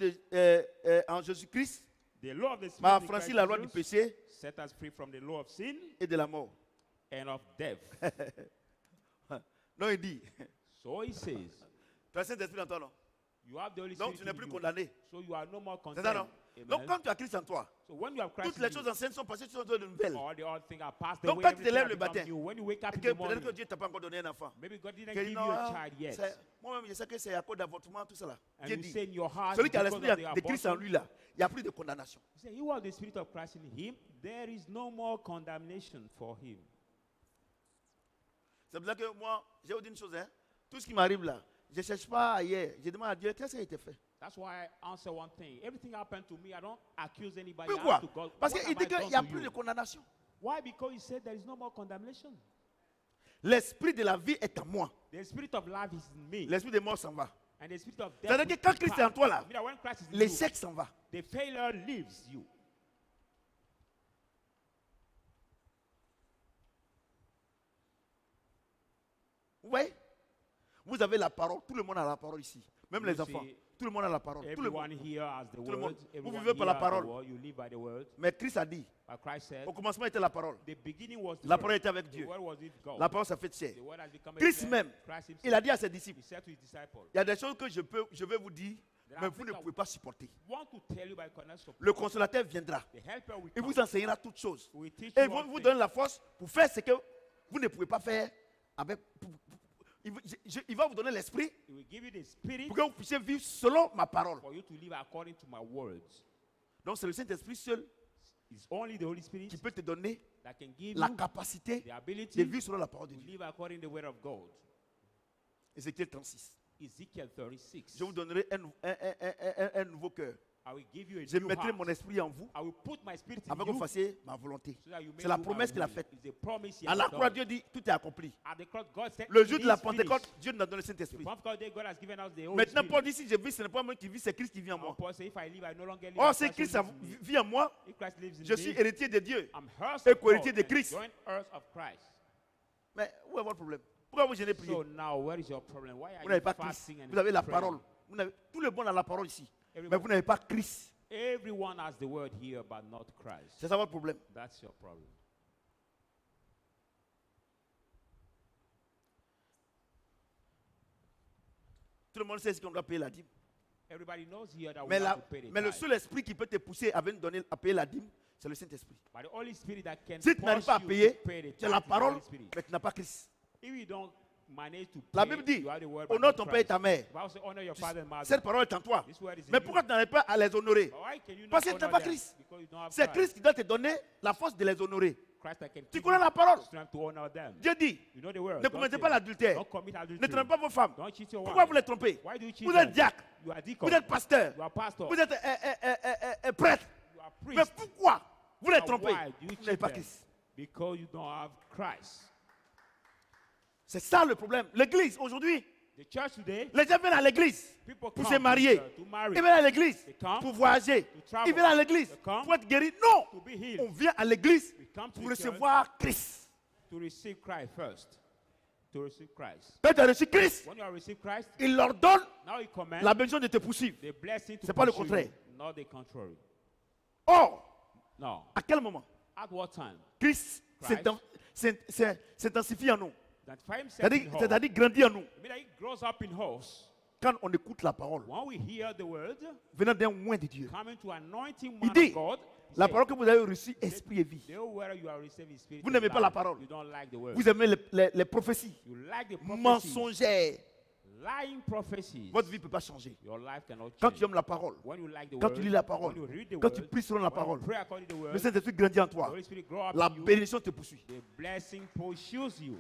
en Jésus-Christ the law of the Spirit m'a in affranchi Christ la loi du Jesus péché set us free from the law of sin et de la mort. and of death. Non, il dit, So he says, tu as le Saint-Esprit en toi, non? you have the Holy Donc Spirit tu n'es in plus you, condamné. so you are no more C'est ça, condemned. non? Amen. Donc quand tu as Christ en toi, So when you have Christ toutes les in choses you, anciennes sont passées, toutes choses de nouvelles. all the old things are passed Donc away. quand tu Everything lèves has le become baptême, new. When you wake up et in que the peut-être que morning, Dieu ne t'a pas encore donné un enfant. maybe God didn't Que give non, you a child yet. moi-même, je sais que c'est à cause d'avortement, tout ça là. And Dieu you dit, say in your heart, celui qui a because l'esprit of the de Christ en abortion, lui là, il n'y a plus de condamnation. you say, you have the Spirit of Christ in him, there is no more condemnation for him. C'est pour ça que moi, j'ai vous dit une chose, hein. Tout ce qui m'arrive là, je ne cherche pas ailleurs. Je demande à Dieu, qu'est-ce qui a été fait? That's why I answer one thing. Everything happened to me, I don't accuse anybody. I Pourquoi? ask to God, Parce what qu'il have dit I qu'il done n'y a to plus you? de condamnation. Why? Because he said there is no more condemnation. L'esprit de la vie est en moi. The spirit of life is in me. L'esprit de mort s'en va. And the spirit of death C'est-à-dire que will quand Christ est en depart. toi là, I mean that when Christ is in you, l'échec s'en va. the failure leaves you. Vous voyez? Vous avez la parole. Tout le monde a la parole ici. Même You les enfants. see, Tout le monde a la parole. Tout le Everyone monde. here has the Tout le word. monde. Vous Everyone vivez par la here has the parole. word. You live by the word. Mais Christ a dit, But Christ said, au commencement était la parole. the beginning was the La word. parole était avec The Dieu. word was with God. La parole s'est faite chair. The word has become a Christ flesh. même, Christ himself. il a dit à ses disciples, He said to his disciples, il y a des choses que je vais vous dire, There mais are vous ne things pouvez pas supporter. want to tell you by connection. Le consolateur viendra. The helper will Il come. vous enseignera toutes choses. Will teach Et you il va all vous things. donner la force pour faire ce que vous ne pouvez pas faire avec. Il va vous donner l'esprit He will give you the spirit pour que vous puissiez vivre selon ma parole. for you to live according to my words. Donc c'est le Saint-Esprit seul It's only the Holy Spirit qui peut te donner that can give la you capacité the ability de vivre selon la parole de to Dieu. live according to the word of God. Ézéchiel 36. Ezekiel 36. Je vous donnerai un nouveau cœur. I will give you a Je new mettrai heart. mon esprit en vous I will put my spirit in afin que vous you fassiez ma volonté. so that you may C'est la do my promesse qu'il a will. faite. It's a promise he À has la croix, done. Dieu dit tout est accompli. At the cross, God said, Le "It jour de is la finished." Pentecôte, Dieu nous a donné le Saint-Esprit. The Pentecostal day, God has given us the Holy Maintenant, Spirit. Paul dit si je vis, ce n'est pas moi qui vis, c'est Christ qui vit en And moi. Paul said, if I live, I no longer live. Or, but si Christ Christ lives in me. vit en moi, If Christ lives in je suis me, héritier de Dieu I'm heirs et of co-héritier God de Christ. and joint heirs of Christ. Mais où est votre problème? Pourquoi vous gênez prier? So now, where is your problem? Why are Vous n'avez you pas Christ. fasting and Vous avez la praying? parole. Tout le monde a la parole ici. Mais Everybody- vous n'avez pas Christ. Everyone has the word here, but not Christ. C'est ça votre problème. That's your problem. Tout le monde sait qu'on doit payer la dîme. Everybody knows here that Mais, we have to pay the mais le tithe. seul esprit qui peut te pousser à venir donner, à payer la dîme, c'est le Saint-Esprit. But the Holy Spirit that can Si tu n'arrives push pas à you payer, to pay the tu as la tithe is the parole, Holy Spirit. mais tu n'as pas Christ. If you don't manage to La pay, Bible dit, you have the word, but honore not ton père et Christ. ta mère. The Bible says, honor your father and mother. Cette parole est en toi. This word is in Mais you. pourquoi tu n'arrives pas à les honorer? But why can you not Parce que tu n'as honor pas them? Christ. Because you don't have C'est Christ qui doit te donner la force de les honorer. Christ that can Tu give connais you la parole. strength to honor them. Dieu dit, You know the word. ne Don't commettez say- pas l'adultère. Don't commit Ne adultery. trompez pas vos femmes. Don't cheat your Pourquoi wife. vous les trompez? Why do you cheat Vous them? êtes diacre. You are deacon. Vous êtes pasteur. You are pastor. Vous êtes prêtre. You are Mais priest. pourquoi vous les Now trompez? why do you Vous n'avez cheat pas them? Christ. Because you don't have Christ. C'est ça le problème. L'église, aujourd'hui, The church today, les gens viennent à l'église people pour come se marier. to marry, Ils viennent à l'église They come pour voyager. to travel. Ils viennent à l'église They come pour être guéris. Non! to be healed. On vient à l'église We come to pour the church recevoir Christ. to receive Christ first. To receive Christ. Quand tu as reçu Christ, When you have received Christ, il leur donne now he commands la bénédiction de te poursuivre. the blessing to C'est pas le pursue contraire. you, not the contrary. Or, No. à quel moment At what time? Christ Christ. s'intensifie en nous? C'est-à-dire grandir en nous. I mean that it grows up in us. Quand on écoute la parole, When we hear the word, venant d'un loin de Dieu. coming to anointing Il man dit, of God, he la said, parole que vous avez reçue, esprit et vie. the word you are receiving spirit Vous and n'aimez pas la life. parole. You don't like the word. Vous aimez les prophéties You like the prophecies. mensongères. Lying prophecies. Votre vie ne peut pas changer. Your life cannot Quand change. tu aimes la parole, When you like the quand word, tu lis la parole, when you read the quand tu word, pries selon la when parole, you pray according to the word, le Saint-Esprit grandit en the toi. Holy Spirit grow up La in you, bénédiction te poursuit. the blessing pursues you.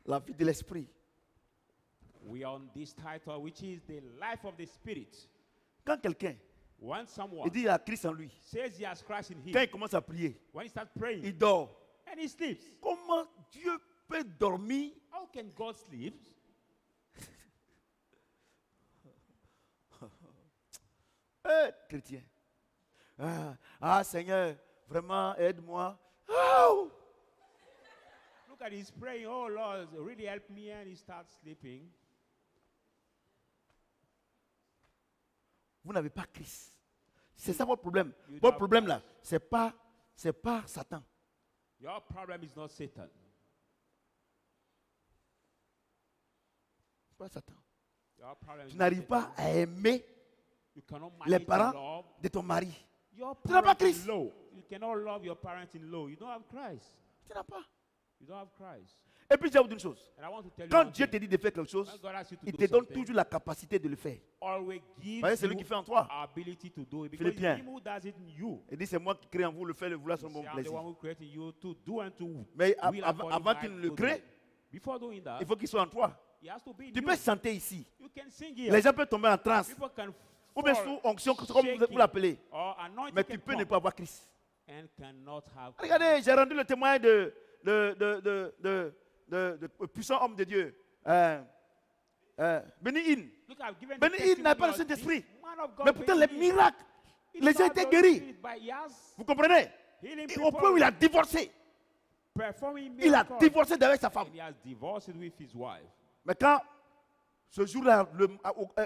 La vie de l'esprit. We are on this title, which is the life of the Spirit. Quand quelqu'un When someone il dit il a Christ en lui, says he has Christ in him, quand il commence à prier, when he starts praying il dort. and he sleeps, Comment Dieu peut dormir? how can God sleep? Chrétien. Seigneur, vraiment aide-moi. Oh! Look at his praying, oh Lord, really help me, and he starts sleeping. Vous n'avez pas Christ. C'est ça votre problème. You Votre don't problème have là, c'est pas Satan. Your problem is not Satan. C'est pas Satan. Your problem is Tu not n'arrives Satan. pas à aimer You cannot les manage parents to love de ton mari. your Tu n'as pas parents Christ. in law. You cannot love your parents in law. You don't have Christ. Tu n'as pas. You don't have Christ. Et puis je vais vous dire une chose. And I want to tell you Quand one Dieu thing. te dit de faire quelque chose, When God asks you to il do te donne something, toujours la capacité de le faire. always gives Voyez, c'est lui you qui fait en toi. ability to do it. Because Philippiens. it's him who does it in you. Il dit c'est moi qui crée en vous le faire, le vouloir selon See, mon I'm the plaisir. one who created you to do and to Mais will avant according qu'il to ne le my crée, good will. Before doing that, il faut qu'il soit en toi. he has to be in Tu you. peux chanter ici. You can sing here. Les gens peuvent tomber en transe. People can Ou bien fall, sous onction, comme shaking, vous l'appelez. or anointing Mais can tu peux ne come pas avoir Christ. and cannot have Regardez, j'ai rendu le témoin de puissant homme de Dieu. Benny Hinn. Look, I've given the Benny Hinn n'a pas le testimony of Saint-Esprit. this man of God, Mais pourtant, Benny les Hinn. miracles, He les gens not étaient the guéris. Spirit, but he has Vous comprenez? healing Et au point où people, il a divorcé. performing Il a miracles. divorcé avec sa femme. And he has divorced with his wife. Mais quand ce jour-là,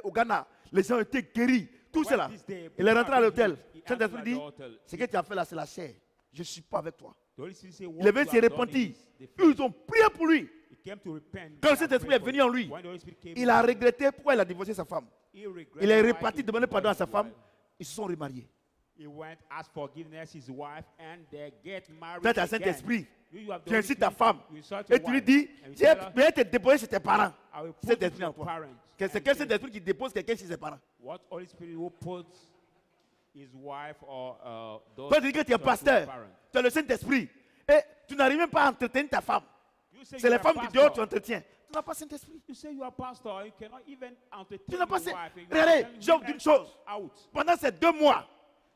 au Ghana, les gens étaient guéris. Tout When cela. this day, Il est rentré à people l'hôtel. are healed. He Saint-Esprit entered dit, the hotel. ce que tu as fait là, c'est la chair. Je ne suis pas avec toi. The Holy Spirit said, Il what avait you se have done repenti. is the flesh. Ils ont prié pour lui. He came to repent. Quand He le had Saint-Esprit prayed est for venu him. en lui, When the Holy Spirit came il a in, regretté pourquoi il a divorcé sa femme. he regretted Il est why reparti he demander pardon à divorced sa his femme. wife. Ils se sont remariés. He went, asked forgiveness his wife, and they get married Toi, tu as again. Saint-Esprit. You have the Tu Holy incites ta Spirit, femme. you insult Et your tu lui wife, dis, and you j'ai tell her, vais te déposer chez tes parents. I will put you Saint-Esprit to en your toi. parents. C'est And quel say, Saint-Esprit qui dépose quelqu'un chez ses parents? what Holy Spirit will put his wife or those Toi, tu dis que tu es to pasteur. parents. Tu as le Saint-Esprit. Et tu n'arrives même pas à entretenir ta femme. You say C'est you les are femmes du pastor. dehors que tu entretiens. Tu n'as pas Saint-Esprit. You say you are pastor, you cannot even entertain Tu n'as your pas wife. Saint- You Regardez, tell je vous women dis une chose. Out. Pendant ces 2 mois,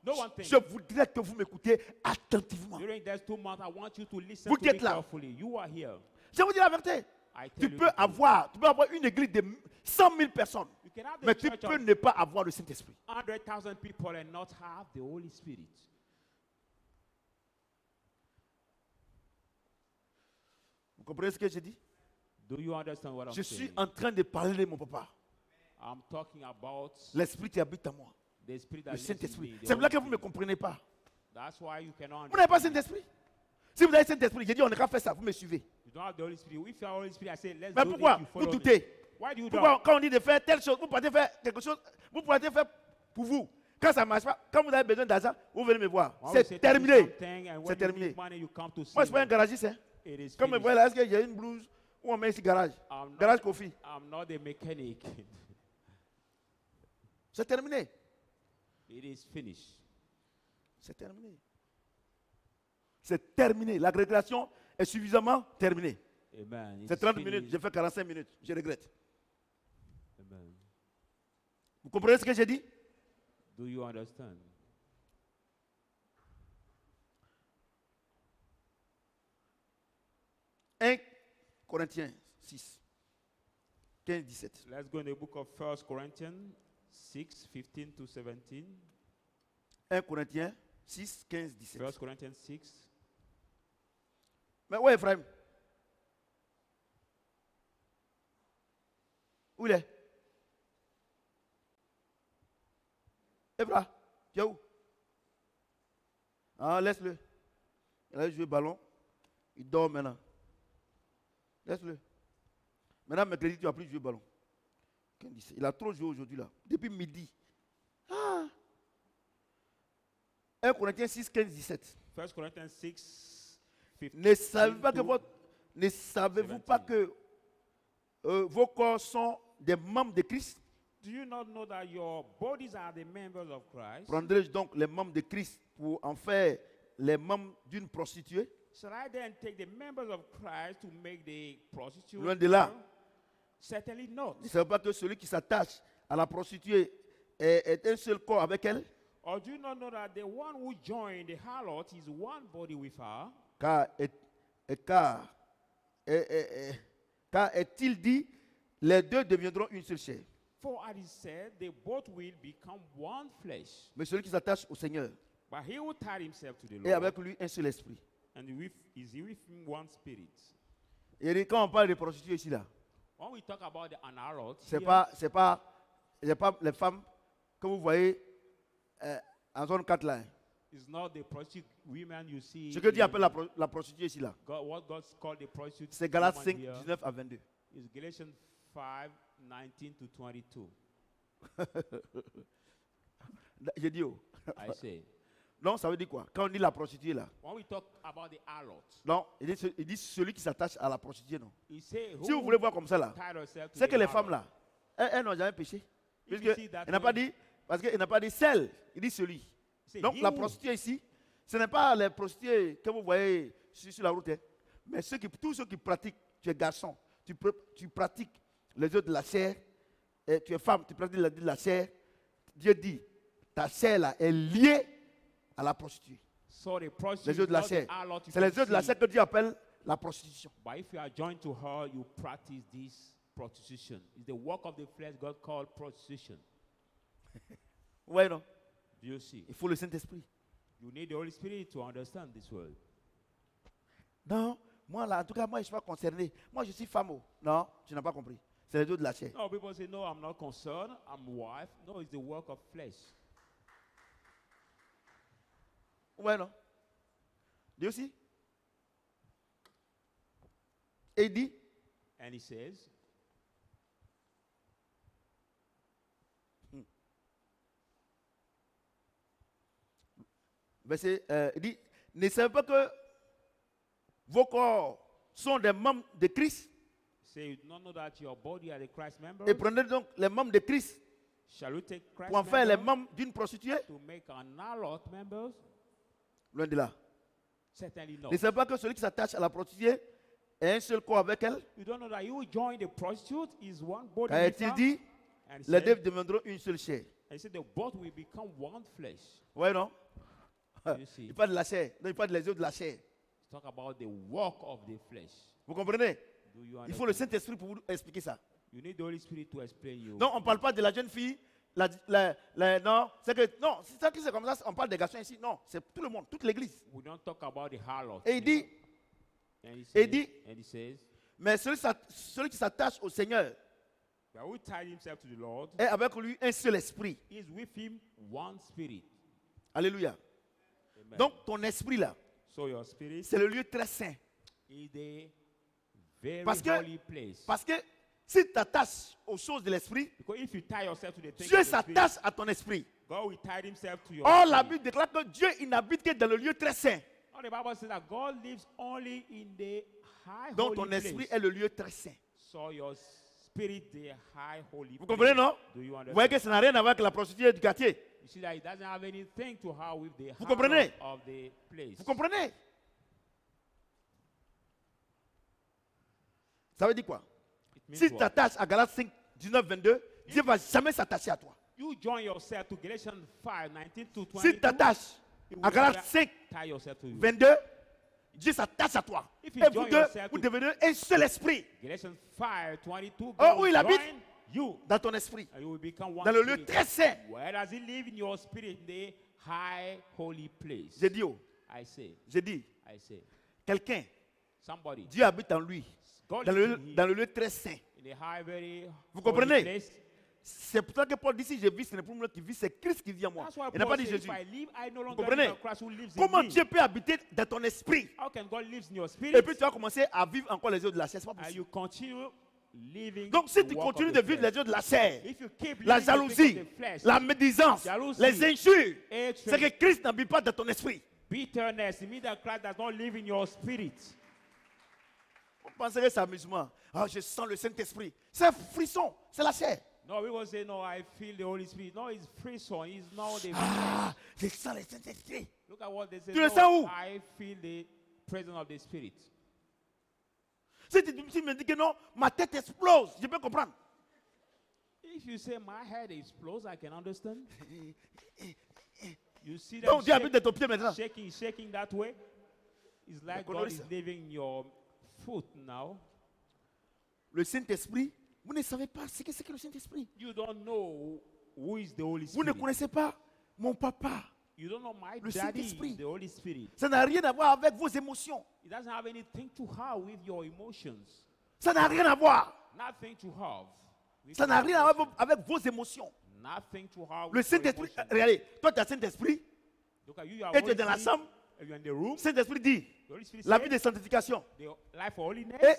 No one thing. je voudrais que vous m'écoutiez attentivement. During these 2 months, I want you to listen Vous to qui me êtes là. carefully. You are here. Je vous dis la vérité. I tell Tu you peux the truth. avoir une église de 100 000 personnes. You can have the Mais tu church peux of ne pas avoir le Saint-Esprit. 100,000 people and not have the Holy Spirit. Vous comprenez ce que j'ai dit? Do you understand what I'm Je suis saying? en train de parler de mon papa. I'm talking about L'Esprit qui habite en moi. the Spirit that Le lives in Saint-Esprit. me. the C'est pour ça Holy que vous ne me Spirit. comprenez pas. That's why you cannot Vous n'avez pas understand. Saint-Esprit. Si vous avez Saint-Esprit, j'ai dit on n'a qu'à faire ça, vous me suivez. You don't have the Holy Spirit. If you have the Holy Spirit, I say, let's Mais do pourquoi this, you vous follow me. doutez? Why do you Pourquoi doubt? quand on dit de faire telle chose, vous pouvez faire quelque chose, vous pouvez faire pour vous. Quand ça ne marche pas, quand vous avez besoin d'argent, vous venez me voir. When we say C'est to do terminé. something, and when C'est you terminé. need money, you come to see Moi, je suis pas un me. garagiste. Hein. It is Comme vous finished. voyez là, est-ce qu'il y a une blouse où on met ici garage? I'm Garage not, Kofi. I'm not a mechanic. C'est terminé. It is finished. C'est terminé. C'est terminé. La récréation est suffisamment terminée. Amen. C'est It's 30 finished. minutes, j'ai fait 45 minutes. Je regrette. Amen. Vous comprenez ce que j'ai dit? Do you understand? Corinthiens 6, 15, 17. Let's go in the book of 1 Corinthians 6, 15 to 17. 1 Corinthiens 6, 15, 17. 1 Corinthians 6. Mais où est Ephraim? Où il est? Ephraim, tu es où? Ah, laisse-le. Il a joué ballon. Il dort maintenant. Laisse-le. Maintenant, mercredi, tu n'as plus joué au ballon. Il a trop joué aujourd'hui là. Depuis midi. 1 Corinthiens 6, 15, 17. 1 Corinthians 6, 15. Ne savez-vous pas que vos corps sont des membres de Christ? Do you not know that your bodies are the members of Christ? Prendrai-je donc les membres de Christ pour en faire les membres d'une prostituée? Shall I then take the members of Christ to make the prostitute? Loin de là. Certainly not. Ne savez-vous pas que celui qui s'attache à la prostituée est un seul corps avec elle? Or do you not know that the one who joined the harlot is one body with her? Car est-il dit, les deux deviendront une seule chair. For as it said, they both will become one flesh. Mais celui qui s'attache au Seigneur But he who tied himself to the est Lord, avec lui un seul esprit. and is he with him one spirit. Et quand on parle de prostituée ici là, When we talk about an harlot, c'est here, pas les femmes que vous voyez en zone 4 là. it's not the prostitute women you see. Ce que Dieu in appelle la prostituée ici là, what God's called the prostitute c'est Galates woman 5, here 19 à 22. is Galatians 5, 19 to 22. J'ai dit I say. non, ça veut dire quoi? Quand on dit la prostituée là, When we talk about the harlot, non, il dit celui qui s'attache à la prostituée, non. he say Si vous voulez voir comme ça là, tied herself to c'est the que les harlot. femmes là, elles n'ont jamais péché. If you Puisque see that il n'a pas one, dit, parce qu'il n'a pas dit celle, il dit celui. say, Donc he la who- prostituée ici, ce n'est pas les prostituées que vous voyez sur la route, hein, mais tous ceux qui pratiquent, tu es garçon, tu pratiques les œuvres de la chair, et tu es femme, tu pratiques les œuvres de la chair, Dieu dit, ta chair là est liée à la prostituée. So the prostitute Les is œuvres de la not the chair. harlot you C'est les can œuvres de la see. chair que Dieu appelle la prostitution. But if you are joined to her, you practice this prostitution. It's the work of the flesh God called prostitution. Ouais, non? Do you see? Il faut le Saint-Esprit. You need the Holy Spirit to understand this word. Non, moi là, en tout cas, moi je ne suis pas concerné. Moi je suis femme. Non, tu n'as pas compris. C'est les œuvres de la chair. No, people say, no, I'm not concerned. I'm wife. No, it's the work of flesh. Ouais, non? Dieu aussi. Et il dit, And he says, verset, il dit, ne savez pas que vos corps sont des membres de Christ? say, you do not know that your body are the Christ members? Et prenez donc les membres de Christ Shall we take Christ pour en faire les members membres d'une prostituée? to make an harlot members? Loin de là. Certainly not. Ne savez pas que celui qui s'attache à la prostituée est un seul corps avec elle? You don't know that you join the prostitute is one body Car with est-il her? dit, And he les said, deux deviendront une seule chair. and he said the both will become one flesh. Ouais, non? You see. Il parle de la chair. Non, il parle des œuvres de la chair. Talk about the work of the flesh. Vous comprenez? Do you Il faut le understand? Saint-Esprit pour vous expliquer ça. You need the Holy Spirit to explain you. Non, on ne parle pas de la jeune fille. Non, c'est que, non, c'est ça qui c'est comme ça. On parle des garçons ici. Non, c'est tout le monde, toute l'église. We don't talk about the harlot. Et il dit, and he et says, il dit, and he says, mais celui qui s'attache au Seigneur that who tied himself to the Lord est avec lui un seul esprit. is with him one spirit. Alléluia. Amen. Donc, ton esprit là, So your spirit c'est le lieu très saint. is the very Parce que- holy place. Parce que si tu t'attaches aux choses de l'esprit, Because if you tie yourself to the things Dieu of the spirit, s'attache à ton esprit. God will tie himself to your Or, la spirit. Bible déclare que Dieu, il n'habite que dans le lieu très saint. Now the Bible says that God lives only in the high Donc, holy ton place. esprit est le lieu très saint. So your spirit, the high holy Vous place. comprenez, non? Do you Vous understand? voyez que ça n'a rien à voir avec la prostituée du quartier. You see that it doesn't have anything to have with the Vous comprenez? harlot of the place. Vous comprenez? Ça veut dire quoi? It means Si tu what? t'attaches à Galates 5, 19, 22, Dieu ne va jamais s'attacher à toi. You join yourself to Galatians 5, 19 to 22. Si tu t'attaches à Galates 5, tie yourself to you. 22, Dieu s'attache à toi. If Et you vous join deux, yourself vous to- devenez un seul esprit Galatians 5, 22. Oh, God où will il habite? join you. dans ton esprit, And you will become one dans le lieu spirit. très saint. Where does he live in your spirit? In the high holy place. J'ai dit, I say, quelqu'un, somebody. Dieu habite en lui, God dans lives le, in him, dans le lieu très saint. in the high, very Vous holy comprenez? place. c'est pour ça que Paul dit si je vis, ce n'est plus moi qui vis, c'est Christ qui vit en moi. That's why Il n'a Paul pas dit said, Jésus. if I live, I no longer comprenez? live, but Christ who lives Comment in me. Dieu peut habiter dans ton esprit? How can God live in your Et spirit? puis tu vas commencer à vivre encore les œuvres de la chair. C'est pas And possible. you continue living Donc si the tu work continues of de the vivre flesh. les œuvres de la chair, If you keep la living the things jalousie, of the flesh, la médisance, Jalousie, les injures, hatred, c'est que Christ n'habite pas dans ton esprit. bitterness, it means that Christ does not live in your spirit. On penserait que c'est amusement. Ah, je sens le Saint-Esprit. C'est un frisson, c'est la chair. No, we will say, no, I feel the Holy Spirit. No, it's free son. It's not the Ah, je sens le Saint-Esprit. Look at what they say. Tu le No, sens où? I feel the presence of the Spirit. Si tu me dis que non, ma tête explose, je peux comprendre. If you say my head explodes, I can understand. You see that Donc Dieu habite dans ton pied maintenant. shaking that way. It's like connais God is ça. living in your foot now. Le Saint-Esprit, vous ne savez pas ce que c'est que le Saint-Esprit. You don't know who is the Holy Vous ne Spirit. connaissez pas mon papa. You don't know my Le daddy, Saint-Esprit. the Holy Spirit. Ça n'a rien à voir avec vos émotions. It doesn't have anything to have with your emotions. Ça n'a rien à voir. Nothing to have. with Ça n'a your rien à voir emotions. avec vos émotions. Nothing to have Le with your Saint-Esprit, emotions. regardez, toi tu as Saint-Esprit, Look at you, you are et tu es Holy dans la Spirit, chambre, and you're in the room. Saint-Esprit dit, The Holy Spirit la said, vie de sanctification. the life of holiness. Et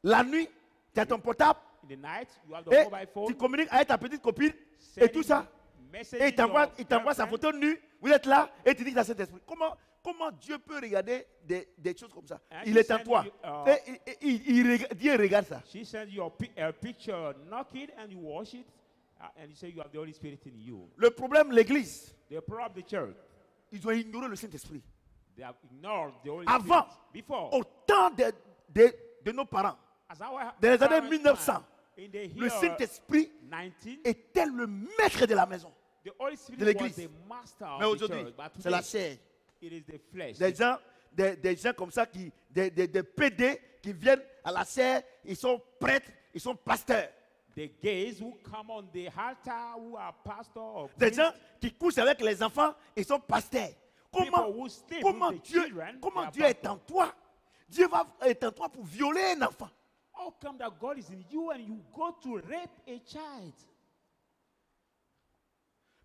la nuit, tu as ton portable, In the night, you have the et mobile phone. tu communiques avec ta petite copine, et sending tout ça. messaging Et il t'envoie your sa girlfriend. photo nue, vous êtes là, et tu dis que tu as Saint-Esprit. Comment Dieu peut regarder des choses comme ça? And Il he est en send toi. you, Et Dieu regarde ça. She sent you a picture, knock it, and you wash it, and you say you have the Holy Spirit in you. Le problème, l'église, The problem of the church, ils ont ignoré le Saint-Esprit. they have ignored the Holy Avant, Spirit. Before, au temps de nos parents, as our dans les années parents' 1900, time, in the le year Saint-Esprit 19, était le maître de la maison. the Holy Spirit de was l'église. the master Mais of the aujourd'hui, church. But c'est la today, chair. it is the flesh. Des gens comme ça, des PD qui viennent à la chair, ils sont prêtres, ils sont pasteurs. The gays who come on the altar, who are pastor or Des priest, gens qui couchent avec les enfants, ils sont pasteurs. people who sleep Comment with the Dieu, children, comment they are Dieu est pastors. en toi? Dieu est en toi pour violer un enfant. How come that God is in you and you go to rape a child?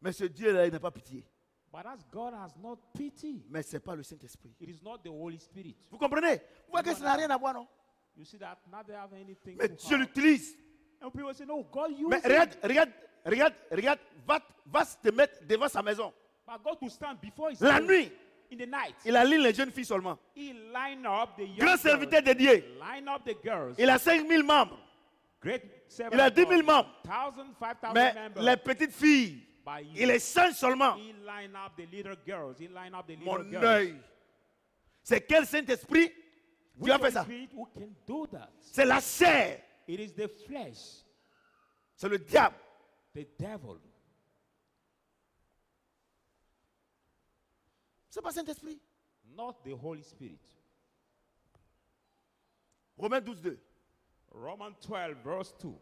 Mais ce Dieu-là, il n'a pas pitié. But as God has not pity, Mais ce n'est pas le Saint-Esprit. it is not the Holy Spirit. Vous comprenez? Vous voyez que ça n'a rien à voir, non? You see that now they have anything Mais to Dieu have. l'utilise. And people say, no, God uses Mais regarde, va te mettre devant sa maison. But God will stand before his La throne nuit, in the night. il aligne les jeunes filles seulement. He line up the young Grand serviteur girls. dédié. Line up the girls. Il a 5000 membres. Great Il a 10 000 membres. 1,000, 5,000 Mais members. les petites filles, By il les change seulement. He line up the little girls. He line up the little Mon girls. œil. C'est quel Saint-Esprit Which Dieu a fait Holy ça? Spirit who can do that? C'est la chair. It is the flesh, C'est le diable. the devil. C'est pas Saint-Esprit. Not the Holy Spirit. Romains 12, 2. Romans 12, verse 2.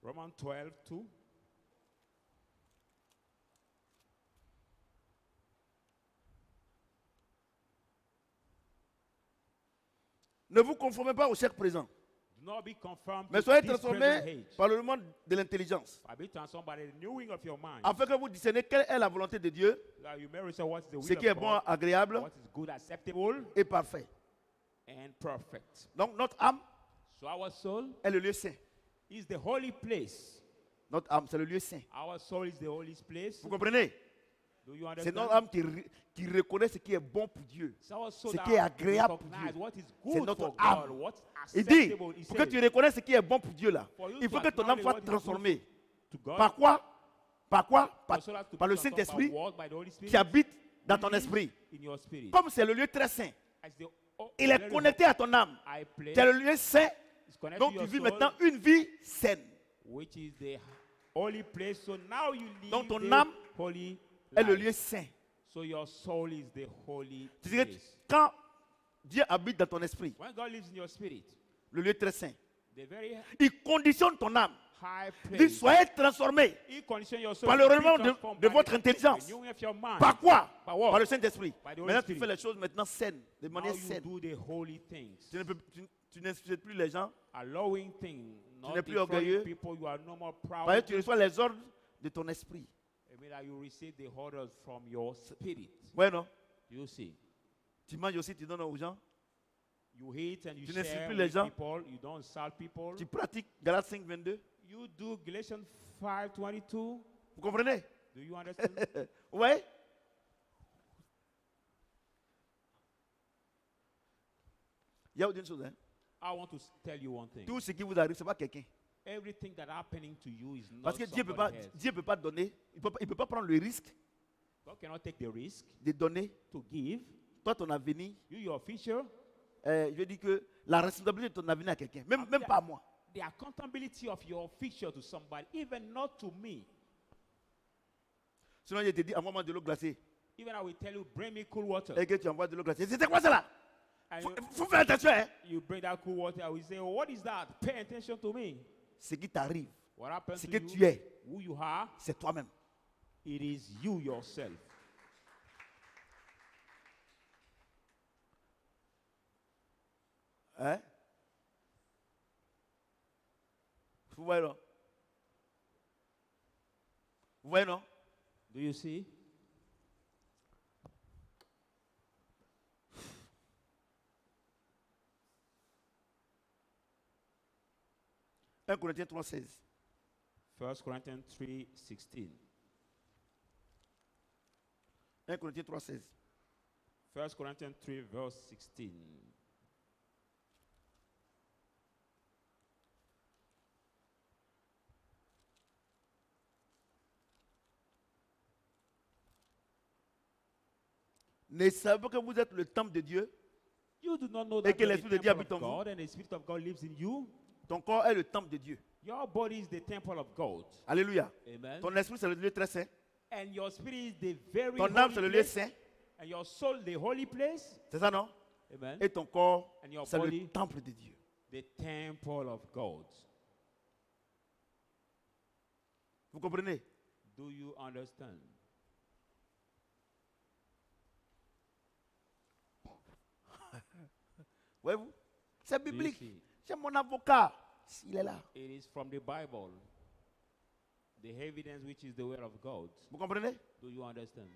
Romans 12, 2. Ne vous conformez pas au siècle présent, Do not be conformed mais to soyez this transformés present age. par le monde de l'intelligence, But be transformed by the renewing of your mind. afin que vous discerniez quelle est la volonté de Dieu, That you may realize what is the will ce qui est of bon, God, agréable what is good, acceptable, et parfait. and perfect. Donc notre âme So our soul est le lieu saint. is the holy place. Notre âme, c'est le lieu saint. Our soul is the holy place. Vous comprenez? Do you C'est understand? notre âme qui reconnaît ce qui est bon pour Dieu. It's our soul ce that qui est agréable pour recognize Dieu. what is C'est good notre for âme. God, what's Il dit, acceptable. He pour que said, tu reconnaisses ce qui est bon pour Dieu là, For you il faut to que ton âme acknowledge soit what is transformée. to God, Par quoi? Par quoi? your soul has to Par be le transformed by Saint-Esprit what? By the Holy Spirit qui habite dans ton lives esprit. in your spirit. Comme c'est le lieu très saint, As the, oh, il est very connecté à ton âme. high place, C'est le lieu saint, it's connected donc to tu your vis soul, maintenant une vie saine. which is the holy place. So now you live Donc ton the âme holy est le life. lieu saint. So your soul is the holy Tu dirais, place. quand Dieu habite dans ton esprit, When God lives in your spirit, le lieu très saint, the very il conditionne ton âme high Il dit, place. soyez transformés He condition your soul par le to be renouvellement transformed de by votre the intelligence. renewing of your mind. Par quoi? By what? Par le Saint-Esprit. By the Holy Maintenant, tu Spirit. fais les choses maintenant saines, de Now manière you saine. do the holy things. Tu n'insultes plus les gens. Allowing things, not n'es plus defrauding orgueilleux. people. You are no more proud. Parce que tu reçois les ordres de ton esprit. I mean that you receive the orders from your spirit. Ouais, non? You see. Tu manges aussi, tu donnes aux gens. You eat and you Tu n'insultes share plus les with gens. people. You don't insult people. Tu pratiques Galates 5, 22. You do Galatians 5:22. Vous comprenez? Do you understand? Ouais? Il y a une chose, hein? I want to tell you one thing. Tout ce qui vous arrive, ce n'est pas quelqu'un. Everything that happening to you is not Parce que Dieu somebody else. ne peut pas donner, il ne peut pas prendre le risque God cannot take the risk de donner, to give toi, ton avenir. you your future. Je veux dire que la responsabilité de ton avenir à quelqu'un, même pas à moi. The accountability of your future to somebody, even not to me. Sinon, je te dis, envoie-moi de l'eau glacée. Even I will tell you, bring me cool water. Et que tu envoies de l'eau glacée. C'est quoi ça là? And Faut faire attention, hein? you bring that cool water, I will say, oh, what is that? Pay attention to me. Ce qui t'arrive, What happens ce to que you, tu es, who you are, c'est toi-même. it is you yourself. Hein? Vous voyez, non? Vous voyez, non? Do you see? Un Corinthiens 3,16. 1 Corinthians 3:16. 1 Corinthiens 3,16. 1 Corinthians 3, verse 16. Ne savez pas que vous êtes le temple de Dieu? You do not know Et that que you're the l'Esprit de Dieu temple habite of en vous. God and the Spirit of God lives in you. Ton corps est le temple de Dieu. Your body is the temple of God. Alléluia. Amen. Ton esprit, c'est le lieu très saint. And your spirit is the very Ton âme, holy c'est le lieu place. saint. And your soul, the holy place. C'est ça, non? Amen. Et ton corps, And your c'est le body, temple de Dieu. the temple of God. Vous comprenez? Do you understand? Voyez-vous? C'est Do you biblique. see? C'est mon avocat. Il est là. It is from the Bible. The evidence which is the word of God. Vous comprenez? Do you understand?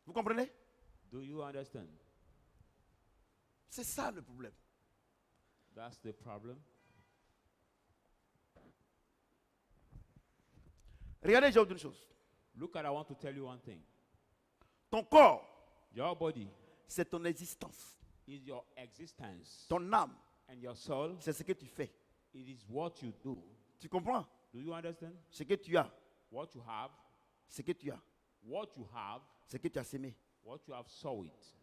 Vous comprenez? Do you understand? C'est ça le problème. That's the problem. Regardez, j'ai une chose. Look at, I want to tell you one thing. Ton corps, Your body c'est ton existence. is your existence. Ton âme, And your soul, c'est ce que tu fais. it is what you do. Tu comprends? Do you understand? Ce que tu as, What you have, ce que tu as, what you have, ce que tu as sémé. what you have sow it.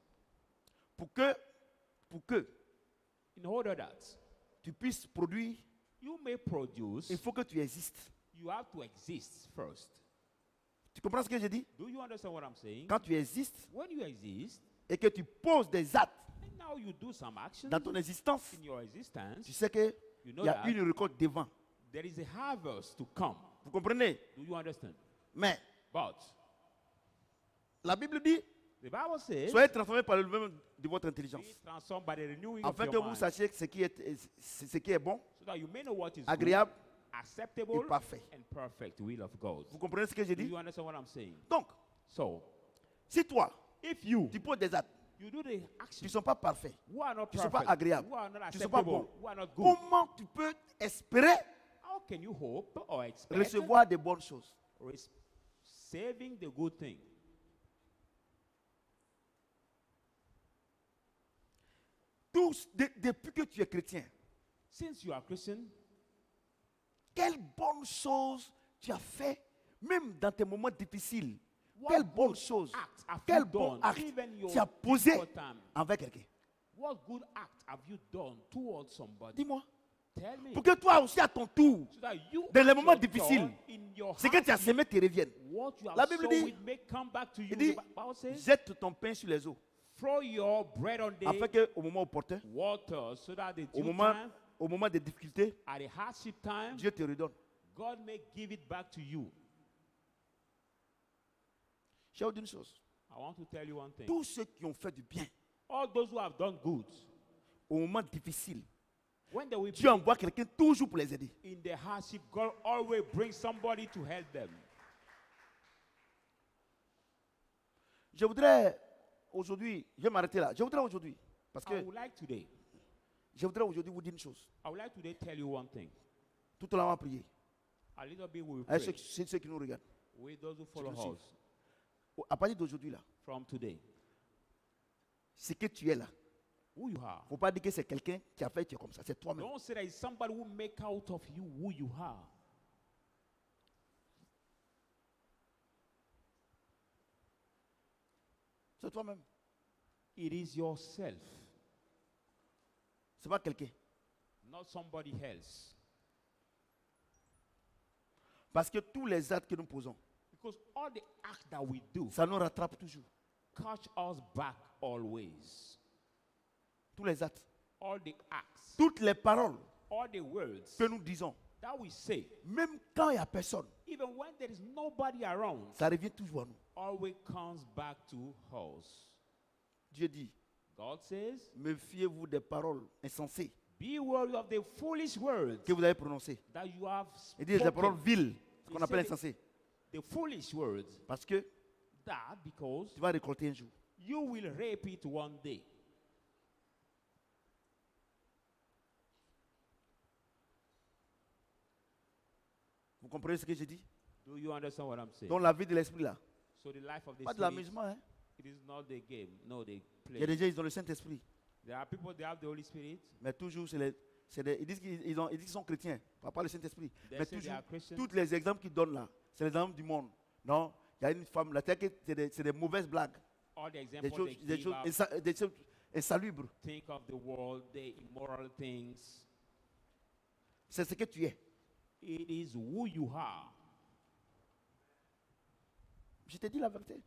Pour que In order that tu puisses produire, you may produce, il faut que tu existes. you have to exist first. Tu comprends ce que je dis? Do you understand what I'm saying? Quand tu existes When you exist, et que tu poses des actes and now you do some action dans ton existence, in your existence, tu sais qu'il you know y a that une récolte devant. there is a harvest to come. Vous comprenez? Do you understand? Mais But la Bible dit, the Bible says, soyez transformés par le même de votre intelligence. be transformed by the renewing of Afin que your vous mind, sachiez ce qui est bon, so that you may know what is good, agréable acceptable, et parfait. and perfect will of God. Vous comprenez ce que je Do dis? you understand what I'm saying? Donc, So, si toi, if you tu poses des actes you do the qui action ne sont pas parfaits, who are not qui ne sont perfect, pas agréables, who are not qui ne sont pas acceptable, bons, who are not good, comment tu peux espérer how can you hope or expect recevoir des bonnes choses? saving the good thing? Depuis que tu es chrétien, Since you are Christian, quelles bonnes choses tu as fait, même dans tes moments difficiles? what Quelles bonnes good choses, acts have quel you bon done, acte even your tu as posé difficult time? envers quelqu'un? What good act have you done towards somebody? Dis-moi. Tell me. Pour que toi aussi, à ton tour, So that you, dans les at moments your difficiles, turn, in your ce que tu as heart, semé te revienne. what you have La Bible sown dit- will make come back to you. Il dit, The Bible says, jette ton pain sur les eaux, throw your bread on the afin qu'au moment opportun, water so that the au due moment time, au moment des difficultés, at a hardship time, Dieu te redonne. God may give it back to you. Je vais vous dire une chose. I want to tell you one thing. Tous ceux qui ont fait du bien All those who have done good, au moment difficile, when they will Dieu be envoie quelqu'un toujours pour les aider. in the hardship, God always brings somebody to help them. Je voudrais aujourd'hui, je vais m'arrêter là. Je voudrais aujourd'hui, parce I que would like today, je voudrais aujourd'hui vous dire une chose. I would like today tell you one thing. Tout le monde va prier. A little bit we will Avec pray ceux qui nous regardent. with those who follow Inclusive. us À partir d'aujourd'hui, là, from today. ce que tu es là, Who you are. il ne faut pas dire que c'est quelqu'un qui a fait, tu es comme ça. C'est toi-même. Don't say that it's somebody who make out of you who you are. C'est toi-même. It is yourself, Ce n'est pas quelqu'un. not somebody else. Parce que tous les actes que nous posons, Because all the acts that we do ça nous rattrape toujours. catch us back always. Tous les actes. All the acts, Toutes les paroles all the words que nous disons, that we say, même quand il n'y a personne, even when there is nobody around, ça revient toujours à nous. always comes back to us. Dieu dit, God says, méfiez-vous des paroles insensées be wary of the foolish words que vous avez prononcées. that you have Il dit des paroles spoken. viles, ce Il qu'on appelle sait- insensées. The foolish words, Parce que that because tu vas récolter un jour. you will rape it one day. Vous comprenez ce que je dis? Do you understand what I'm saying? Dans la vie de l'esprit là, So the life of the pas de spirit, l'amusement. Hein? it is not the game. No, they Il y a play. des gens, ils ont le Saint-Esprit. There are people they have the Holy Spirit. Mais toujours, ils disent qu'ils sont chrétiens, pas le Saint-Esprit. They Mais say they toujours, are Christians. tous les exemples qu'ils donnent là, c'est les exemples du monde. Non, il y a une femme là, c'est des mauvaises blagues, All the des examples choses, they des give choses, out, des choses insalubres. think of the world, the immoral things. C'est ce que tu es. It is who you are. Je te dis la vérité.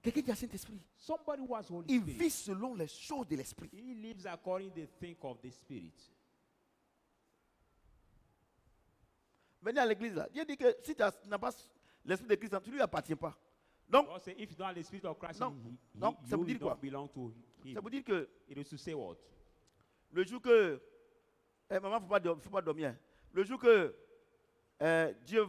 Quelqu'un qui a Saint-Esprit, Somebody who has Holy il Spirit, vit selon les choses de l'Esprit. he lives according to the think of the Spirit. Venez à l'église là. Dieu dit que si tu n'as pas l'Esprit de Christ, tu ne lui appartiens pas. Donc, God said, if you don't have the Spirit of Christ, Non. in Non, ça you veut dire don't quoi? belong to Him. ça veut dire que It is to say what? le jour que. Maman, il ne faut pas dormir. Le jour que Dieu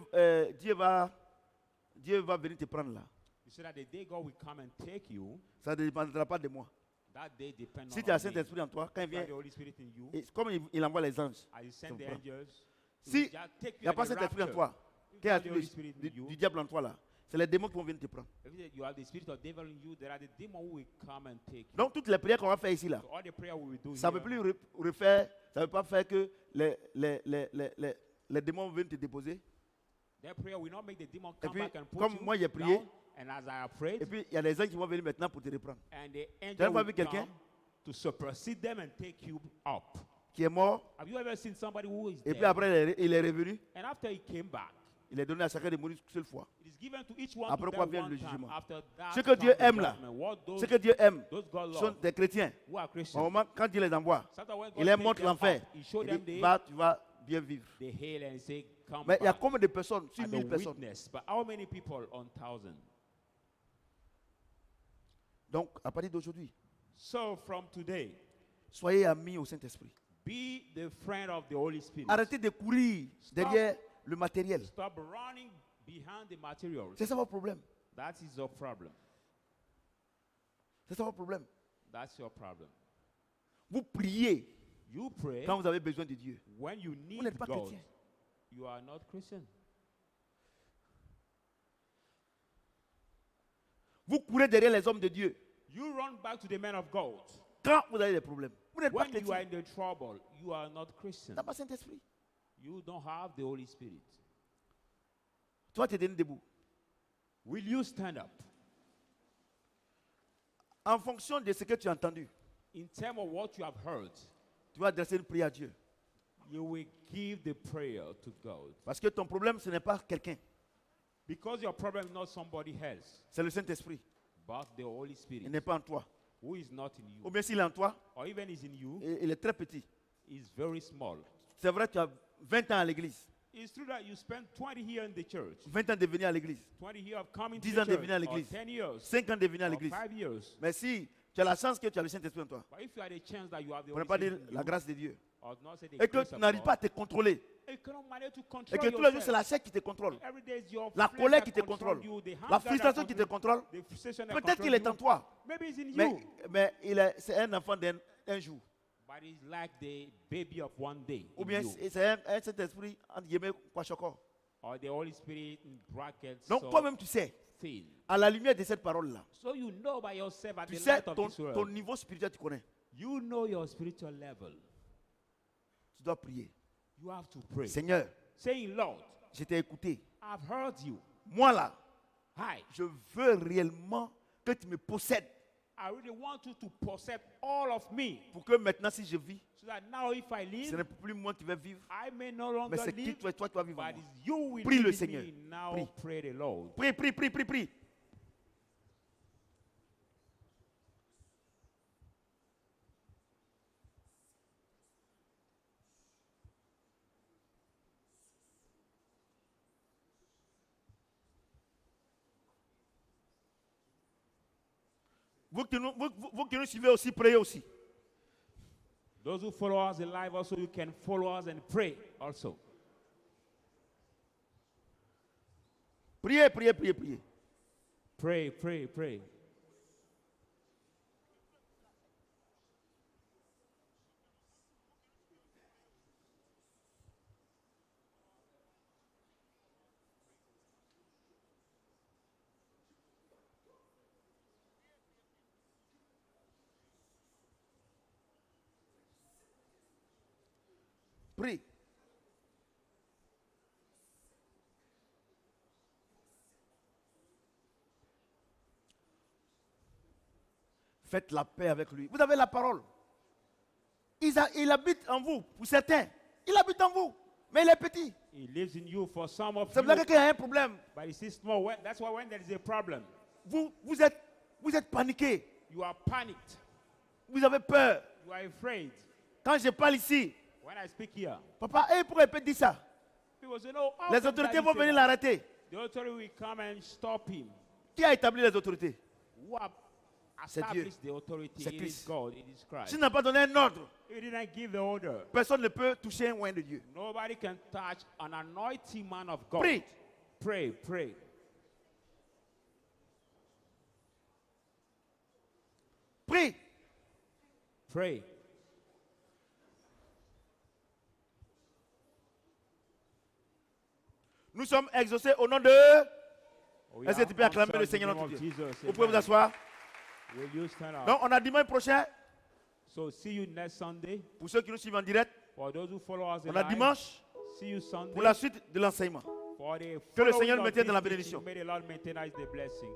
va venir te prendre là, You say that the day God will come and take you, ça ne dépendra pas de moi. that day depends Si not tu as on le me. Saint-Esprit en toi, quand il If you have vient, the Holy Spirit in you, et comme il envoie les anges, as you Ça send the me prend. angels, he Si will just take il n'y you a at pas the Saint-Esprit en rapture. toi, If qu'il y you a have the Holy Spirit in you, du diable en toi là, c'est les démons qui vont venir te prendre. if you have the spirit of devil in you, there are the demons who will come and take you. Donc toutes les prières qu'on va faire ici là, So all the prayer we will do ça ne here, veut plus refaire, ça ne veut pas faire que les démons viennent te déposer. that prayer will not make the demon Et come puis, back and put comme you moi j'ai prié, down. And as I have prayed, et puis il y a des anges qui vont venir maintenant pour te reprendre. and the angel pas will vu quelqu'un? come to supersede them and take you up. Qui est mort, Have you ever seen somebody who is et puis dead? après il est revenu, And after he came back, il est donné à chacun de mourir une seule fois. it is given to each one Après to quoi die vient one le time. jugement. After that Ce que Dieu comes the aime là, judgment. What Ce que Dieu aime those God sont loves, des chrétiens. who are Au Christians, moment quand Dieu les envoie, sometimes when God il les takes montre them l'enfer. out, he show Il them dit, the tu vas bien vivre. hail and say, come Mais il y a back. combien de personnes? Sur At the 1000 personnes. witness. But how many people on 1,000? Donc, à partir d'aujourd'hui, So from today, soyez amis au Saint-Esprit. be the friend of the Holy Spirit. Arrêtez de courir derrière le matériel. Stop running behind the materials. C'est ça votre problème. That is your problem. C'est ça votre problème. That's your problem. Vous priez You pray quand vous avez besoin de Dieu. when you Vous need n'êtes pas God. chrétien. You are not Christian. Vous courez derrière les hommes de Dieu You run back to the men of God. quand vous avez des problèmes. Vous n'êtes pas When you are chrétien. in the trouble, you are not Christian. Tu n'as pas Saint-Esprit. You don't have the Holy Spirit. Toi, tu es tenu debout. Will you stand up? En fonction de ce que tu as entendu, In terms of what you have heard, tu vas adresser une prière à Dieu. you will give the prayer to God. Parce que ton problème, ce n'est pas quelqu'un. Because your problem is not somebody else, C'est le Saint-Esprit. but the Holy Il Spirit, n'est pas en toi. who is not in Ou you, bien s'il est en toi, or even is in you, il est très petit. is very small. C'est vrai, tu as 20 ans à l'église. It's true that you spend 20 years in the church, 20 ans de venir à l'église. 20 years of coming 10 to ans the de church, venir à or l'église. 10 years, 5 ans de venir à or l'église. 5 years. Mais si tu as la chance que tu as le Saint-Esprit en toi, But if you had a chance that you have the pour ne Holy pas Spirit dire in la you, grâce de Dieu, or not say the et que grace tu of n'arrives God, pas à te contrôler, you cannot manage to et control que tous les jours c'est yourself. la chair qui te contrôle, Every day is your la flesh colère that qui te control contrôle, you, the la hunger that frustration qui te control contrôle. the frustration that Peut-être qu'il control est en you. toi, Maybe it's in mais, you, c'est un enfant d'un jour. but it's like the baby of one day Ou in bien you. c'est un Saint-Esprit, entre guillemets, kwashoko. Or the Holy Spirit in brackets. Donc so toi-même tu sais, thin. à la lumière de cette parole-là, So you know by yourself at tu the sais light of ton this world. ton niveau spirituel, tu connais. You know your spiritual level. Tu dois prier. You have to pray. Seigneur, Saying, Lord, je t'ai écouté. I've heard you. Moi là, Hi. je veux réellement que tu me possèdes. I really want you to possess all of me. Pour que maintenant, si je vis, So that now if I ce live, n'est plus moi qui vais vivre, I may no longer mais c'est qui live, toi tu vas vivre en but moi. it's you will Prie live le in Seigneur. me. Now Prie. pray the Lord. Prie, prie, prie, prie, prie. Vous qui nous suivez aussi, priez aussi. Those who follow us in life also, you can follow us and pray also. Priez, priez, priez, priez. Pray, pray, pray. Prie. Faites la paix avec lui. Vous avez la parole. Il habite en vous, pour certains. Il habite en vous, mais il est petit. He lives in you for some of C'est you, pour ça qu'il y a un problème. but he sees small. That's why when there is a problem, Vous êtes paniqué. you are panicked. Vous avez peur. You are afraid. Quand je parle ici, When I speak here, papa, pourquoi il peut dire ça? people say, no, how Les come autorités daddy vont say venir that? l'arrêter. The authority will come and stop him. Qui a établi les autorités? Who have C'est Dieu. established the authority? C'est It is Christ. God. It is Christ. S'il n'a pas donné un ordre, He didn't give the order. personne ne peut toucher un oint de Dieu. Nobody can touch an anointing man of God. Prie. Pray, pray. Prie. Pray. Nous sommes exaucés au nom de... We Est-ce que are tu peux acclamer le answered in the Seigneur name notre of Dieu? Jesus. Vous pouvez vous Amen. asseoir. Will you stand up? Donc, on a dimanche prochain, So see you next Sunday. pour ceux qui nous suivent en direct, For those who follow us on a live, dimanche see you Sunday. pour la suite de l'enseignement. For the Que le following Seigneur of maintienne dans la this bénédiction. teaching, may the Lord maintain us the blessing.